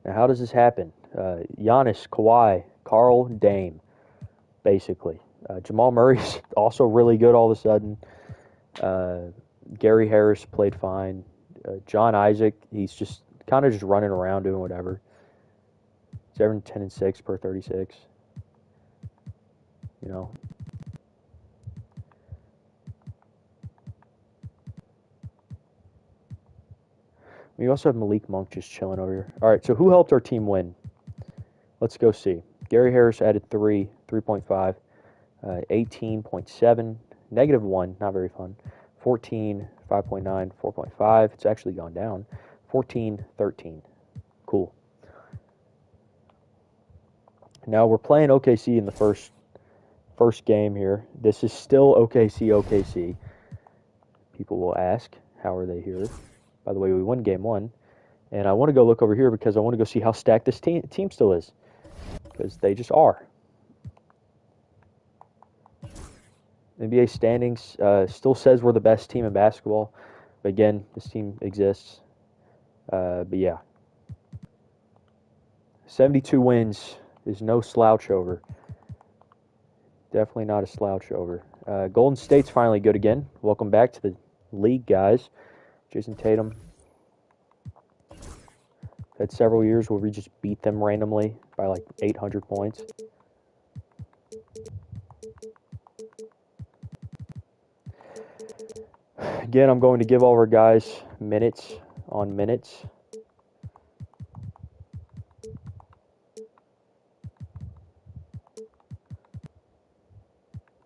Now, how does this happen? Giannis, Kawhi, Carl, Dame, basically. Jamal Murray's also really good all of a sudden. Gary Harris played fine. John Isaac, he's just kind of just running around doing whatever. He's averaging 10 and 6 per 36. You know. We also have Malik Monk just chilling over here. All right, so who helped our team win? Let's go see. Gary Harris added 3.5, 18.7, -1, not very fun. 14, 5.9, 4.5. It's actually gone down. 14, 13. Cool. Now we're playing OKC in the first game here. This is still OKC. People will ask, how are they here? By the way, we won game 1. And I want to go look over here because I want to go see how stacked this team still is. Because they just are. NBA standings still says we're the best team in basketball. But again, this team exists. But yeah. 72 wins is no slouch over. Definitely not a slouch over. Golden State's finally good again. Welcome back to the league, guys. Jason Tatum. Had several years where we just beat them randomly by like 800 points. Again, I'm going to give all our guys minutes on minutes.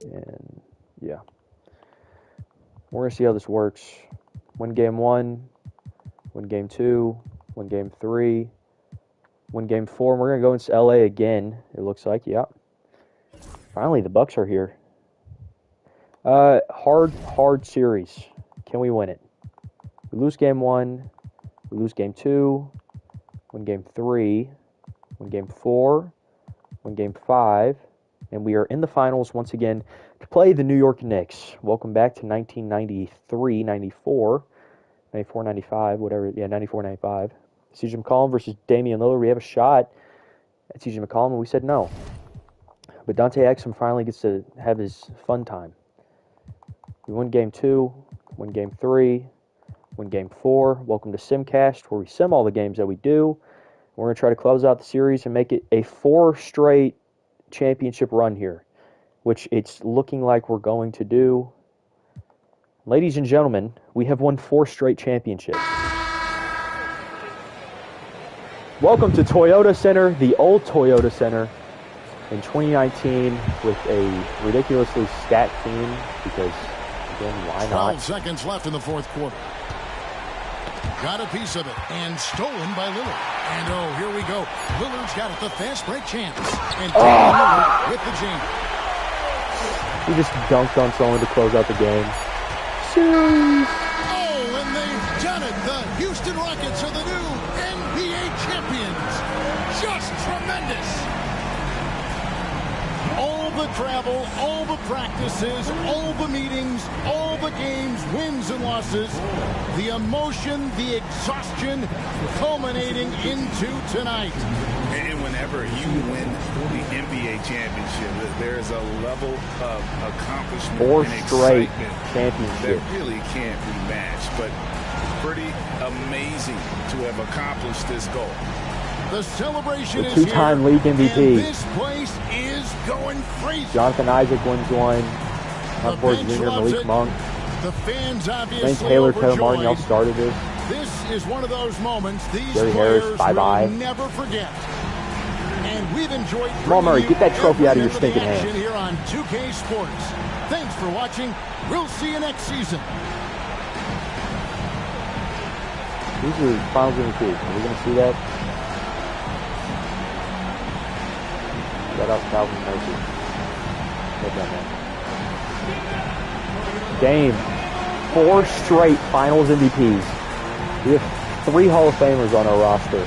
And yeah. We're going to see how this works. Win game 1, win game 2, win game 3, win game 4. And we're going to go into LA again, it looks like. Yep. Finally, the Bucks are here. Hard series. Can we win it? We lose game 1, we lose game 2, win game 3, win game 4, win game 5, and we are in the finals once again to play the New York Knicks. Welcome back to 1993, 94, 94, 95, whatever. Yeah, 94, 95. CJ McCollum versus Damian Lillard. We have a shot at CJ McCollum, and we said no. But Dante Exum finally gets to have his fun time. We win game 2, win game 3, win game 4. Welcome to Simcast, where we sim all the games that we do. We're going to try to close out the series and make it a 4 straight championship run here, which it's looking like we're going to do. Ladies and gentlemen, we have won 4 straight championships. Welcome to Toyota Center, the old Toyota Center, in 2019 with a ridiculously stacked team because, again, why not? 12 seconds left in the fourth quarter. Got a piece of it and stolen by Lillard. And oh, here we go. Lillard's got it, the fast break chance. And Lillard with the jam. He just dunked on someone to close out the game. Series. Oh, and they've done it. The Houston Rockets are the new NBA champions. Just tremendous. All the travel, all the practices, all the meetings, all the games, wins and losses, the emotion, the exhaustion culminating into tonight. And whenever you win the NBA championship, there's a level of accomplishment 4 and straight excitement championships that really can't be matched. But pretty amazing to have accomplished this goal. The celebration is two-time here, league MVP. and this place is going crazy. Jonathan Isaac wins one. Hunt Jr., Malik Monk. The fans obviously Wayne Taylor, Kevin overjoyed. Martin, y'all started this. This is one of those moments these Gary players Harris, bye-bye. will never forget. And we've enjoyed Jamal Murray, get that trophy out of your every stinking minute of hand. the action here on 2K Sports. Thanks for watching. We'll see you next season. These are finals MVP. Are we going to see that? Shout out to Calvin Mercy. Look at that. Dame. 4 straight finals MVPs. We have 3 Hall of Famers on our roster.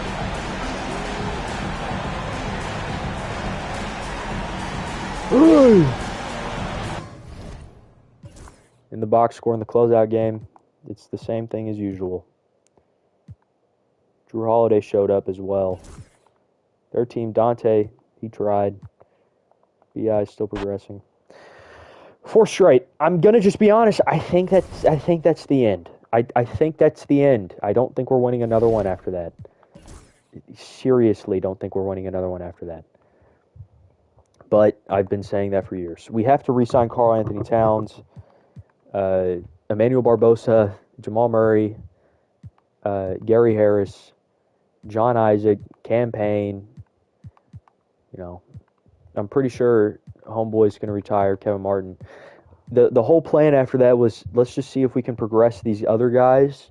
In the box score in the closeout game, it's the same thing as usual. Drew Holiday showed up as well. Their team, Dante, he tried. BI is still progressing. 4 straight. I'm gonna just be honest. I think that's the end. I think that's the end. I don't think we're winning another one after that. Seriously, don't think we're winning another one after that. But I've been saying that for years. We have to re-sign Karl Anthony Towns, Emmanuel Barbosa, Jamal Murray, Gary Harris, John Isaac, Cam Payne. You know, I'm pretty sure Homeboy's going to retire, Kevin Martin. The whole plan after that was, let's just see if we can progress these other guys,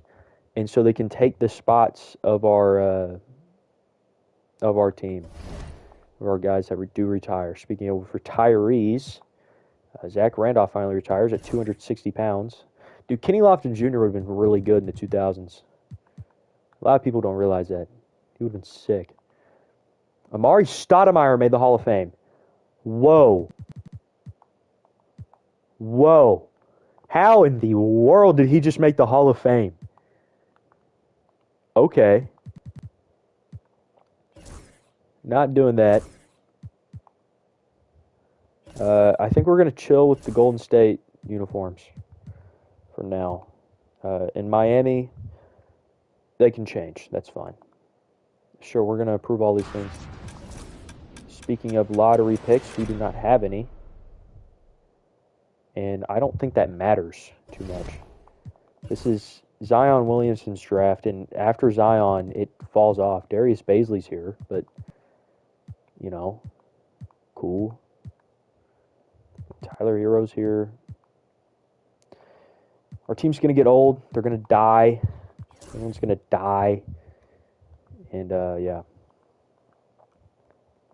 and so they can take the spots of our team, of our guys that do retire. Speaking of retirees, Zach Randolph finally retires at 260 pounds. Dude, Kenny Lofton Jr. would have been really good in the 2000s. A lot of people don't realize that. He would have been sick. Amari Stoudemire made the Hall of Fame. Whoa. Whoa. How in the world did he just make the Hall of Fame? Okay. Not doing that. I think we're going to chill with the Golden State uniforms for now. In Miami, they can change. That's fine. Sure, we're going to approve all these things. Speaking of lottery picks, we do not have any. And I don't think that matters too much. This is Zion Williamson's draft, and after Zion, it falls off. Darius Baisley's here, but, you know, cool. Tyler Hero's here. Our team's going to get old. They're going to die. Everyone's going to die. And, yeah.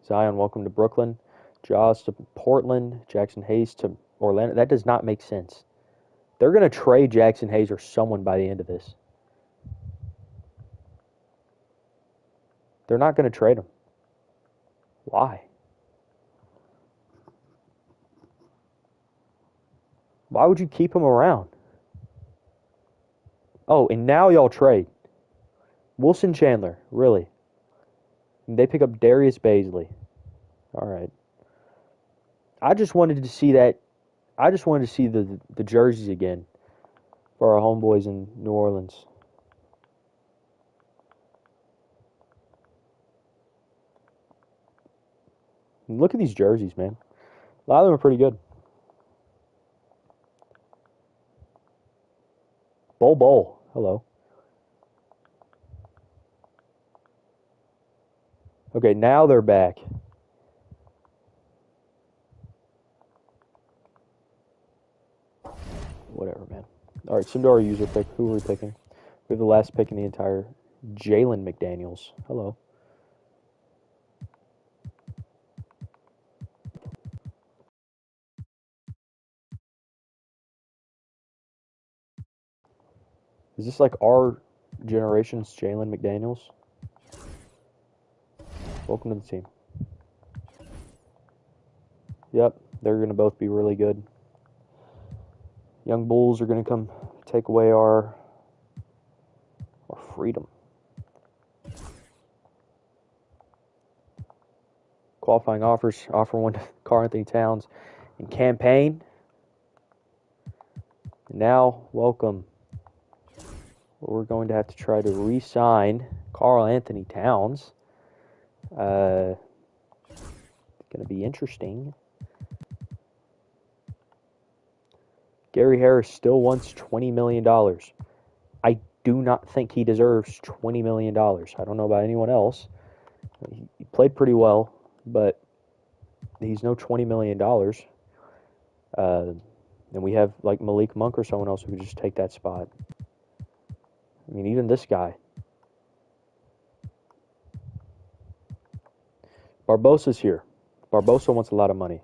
Zion, welcome to Brooklyn. Jaws to Portland. Jackson Hayes to Orlando. That does not make sense. They're going to trade Jackson Hayes or someone by the end of this. They're not going to trade him. Why? Why would you keep him around? Oh, and now y'all trade. Wilson Chandler, really? And they pick up Darius Baisley. All right. I just wanted to see that. I just wanted to see the jerseys again for our homeboys in New Orleans. And look at these jerseys, man. A lot of them are pretty good. Bol. Hello. Okay, now they're back. Whatever, man. All right, send to our user pick. Who are we picking? We have the last pick in the entire Jalen McDaniels. Hello. Is this like our generation's Jalen McDaniels? Welcome to the team. Yep, they're going to both be really good. Young Bulls are going to come take away our freedom. Qualifying offers. Offer one to Karl Anthony Towns in campaign. Now, welcome. We're going to have to try to re-sign Karl Anthony Towns. Going to be interesting. Gary Harris still wants $20 million. I do not think he deserves $20 million. I don't know about anyone else. He played pretty well, but he's no $20 million. And we have like Malik Monk or someone else who could just take that spot. I mean, even this guy. Barbosa's here. Barbosa wants a lot of money.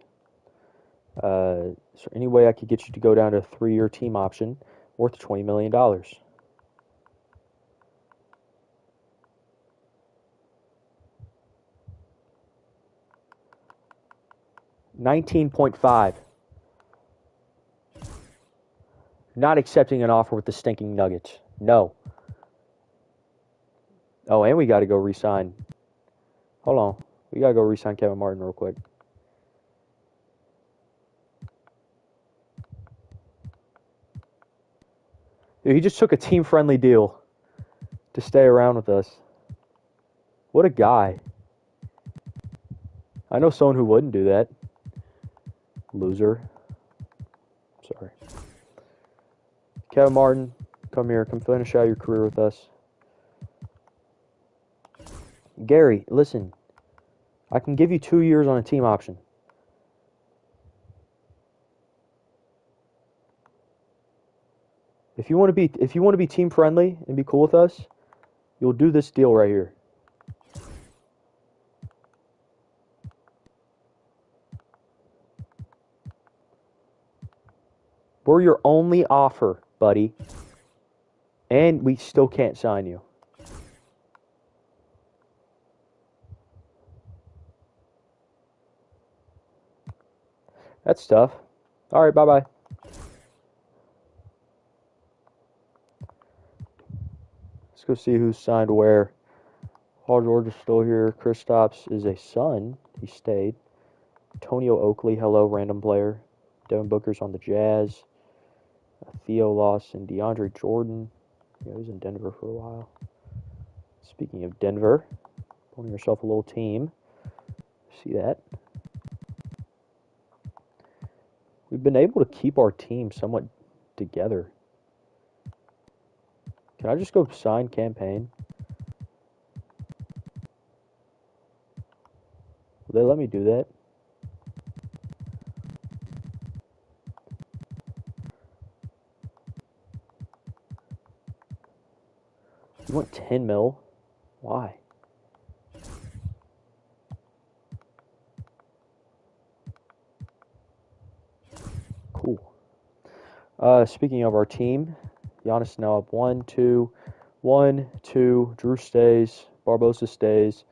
Is there any way I could get you to go down to a 3-year team option worth $20 million? 19.5. Not accepting an offer with the stinking Nuggets. No. Oh, and we got to go re-sign. Hold on. We got to go re-sign Kevin Martin real quick. Dude, he just took a team-friendly deal to stay around with us. What a guy. I know someone who wouldn't do that. Loser. Sorry. Kevin Martin, come here. Come finish out your career with us. Gary, listen. I can give you 2 years on a team option. If you want to be team friendly and be cool with us, you'll do this deal right here. We're your only offer, buddy. And we still can't sign you. That's tough. All right, bye-bye. Let's go see who's signed where. Paul George is still here. Kristaps is a son. He stayed. Antonio Oakley, hello, random player. Devin Booker's on the Jazz. Theo Lawson, DeAndre Jordan. Yeah, he was in Denver for a while. Speaking of Denver, pulling yourself a little team. See that? We've been able to keep our team somewhat together. Can I just go sign campaign? Will they let me do that? You want 10 mil? Why? Cool. Speaking of our team, Giannis now up 1, 2. 1, 2. Drew stays. Barbosa stays.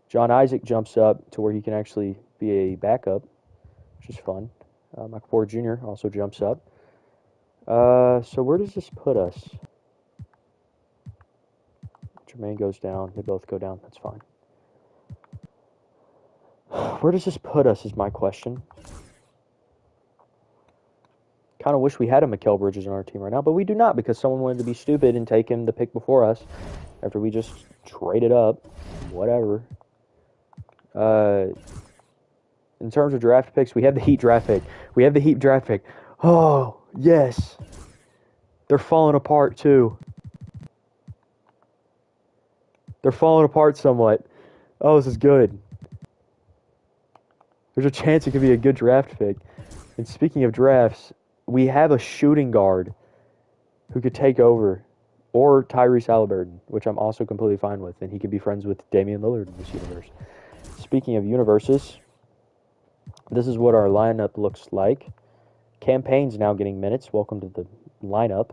John Isaac jumps up to where he can actually be a backup, which is fun. Michael Porter Jr. also jumps up. So where does this put us? Jermaine goes down. They both go down. That's fine. Where does this put us is my question. Kind of wish we had a Mikal Bridges on our team right now, but we do not because someone wanted to be stupid and take him the pick before us after we just traded up. Whatever. In terms of draft picks, we have the Heat draft pick. Oh, yes. They're falling apart, too. They're falling apart somewhat. Oh, this is good. There's a chance it could be a good draft pick. And speaking of drafts, we have a shooting guard who could take over, or Tyrese Halliburton, which I'm also completely fine with, and he could be friends with Damian Lillard in this universe. Speaking of universes, this is what our lineup looks like. Campaign's now getting minutes. Welcome to the lineup.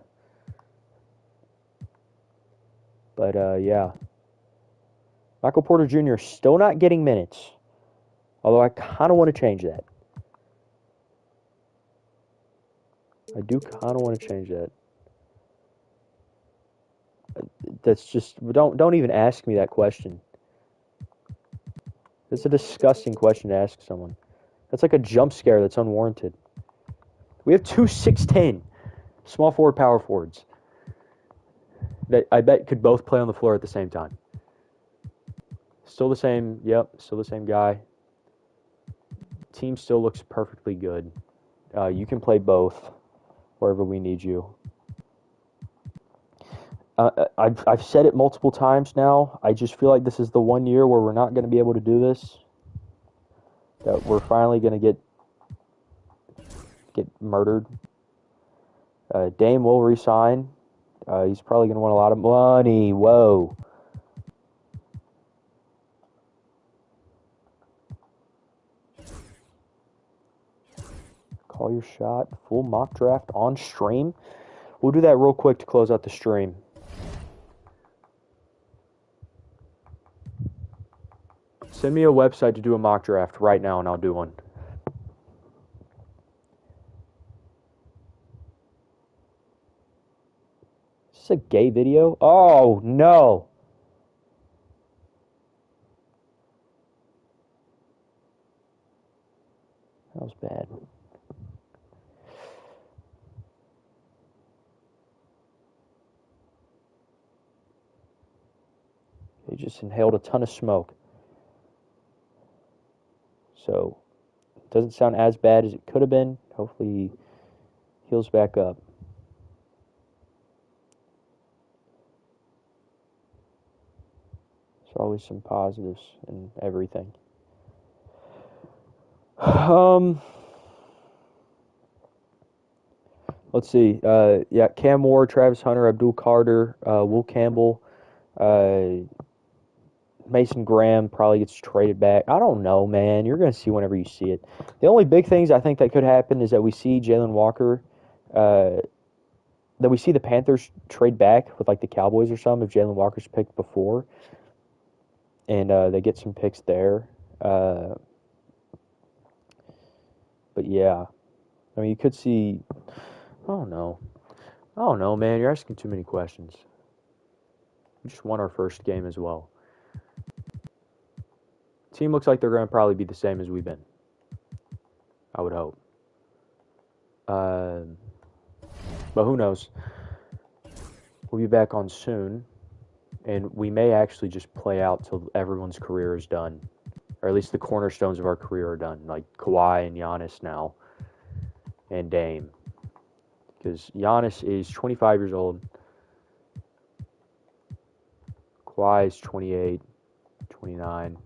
But, yeah. Michael Porter Jr. still not getting minutes. Although I kind of want to change that. I do kind of want to change that. That's just... Don't even ask me that question. It's a disgusting question to ask someone. That's like a jump scare that's unwarranted. We have two 6'10" small forward, power forwards that I bet could both play on the floor at the same time. Still the same, yep, still the same guy. Team still looks perfectly good. You can play both wherever we need you. I've said it multiple times now. I just feel like this is the one year where we're not going to be able to do this. That we're finally going to get murdered. Dame will resign. He's probably going to want a lot of money. Whoa. Call your shot. Full mock draft on stream. We'll do that real quick to close out the stream. Send me a website to do a mock draft right now, and I'll do one. Is this a gay video? Oh, no. That was bad. He just inhaled a ton of smoke. So, it doesn't sound as bad as it could have been. Hopefully he heals back up. There's always some positives in everything. Let's see. Yeah, Cam Ward, Travis Hunter, Abdul Carter, Will Campbell, Mason Graham probably gets traded back. I don't know, man. You're going to see whenever you see it. The only big things I think that could happen is that we see Jalen Walker, that we see the Panthers trade back with like the Cowboys or something if Jalen Walker's picked before, and they get some picks there. But yeah, I mean, you could see. I don't know, man. You're asking too many questions. We just won our first game as well. Team looks like they're going to probably be the same as we've been. I would hope. But who knows? We'll be back on soon. And we may actually just play out till everyone's career is done. Or at least the cornerstones of our career are done. Like Kawhi and Giannis now. And Dame. Because Giannis is 25 years old. Kawhi is 28, 29.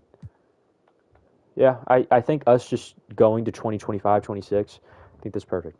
Yeah, I think us just going to 2025, 26, I think that's perfect.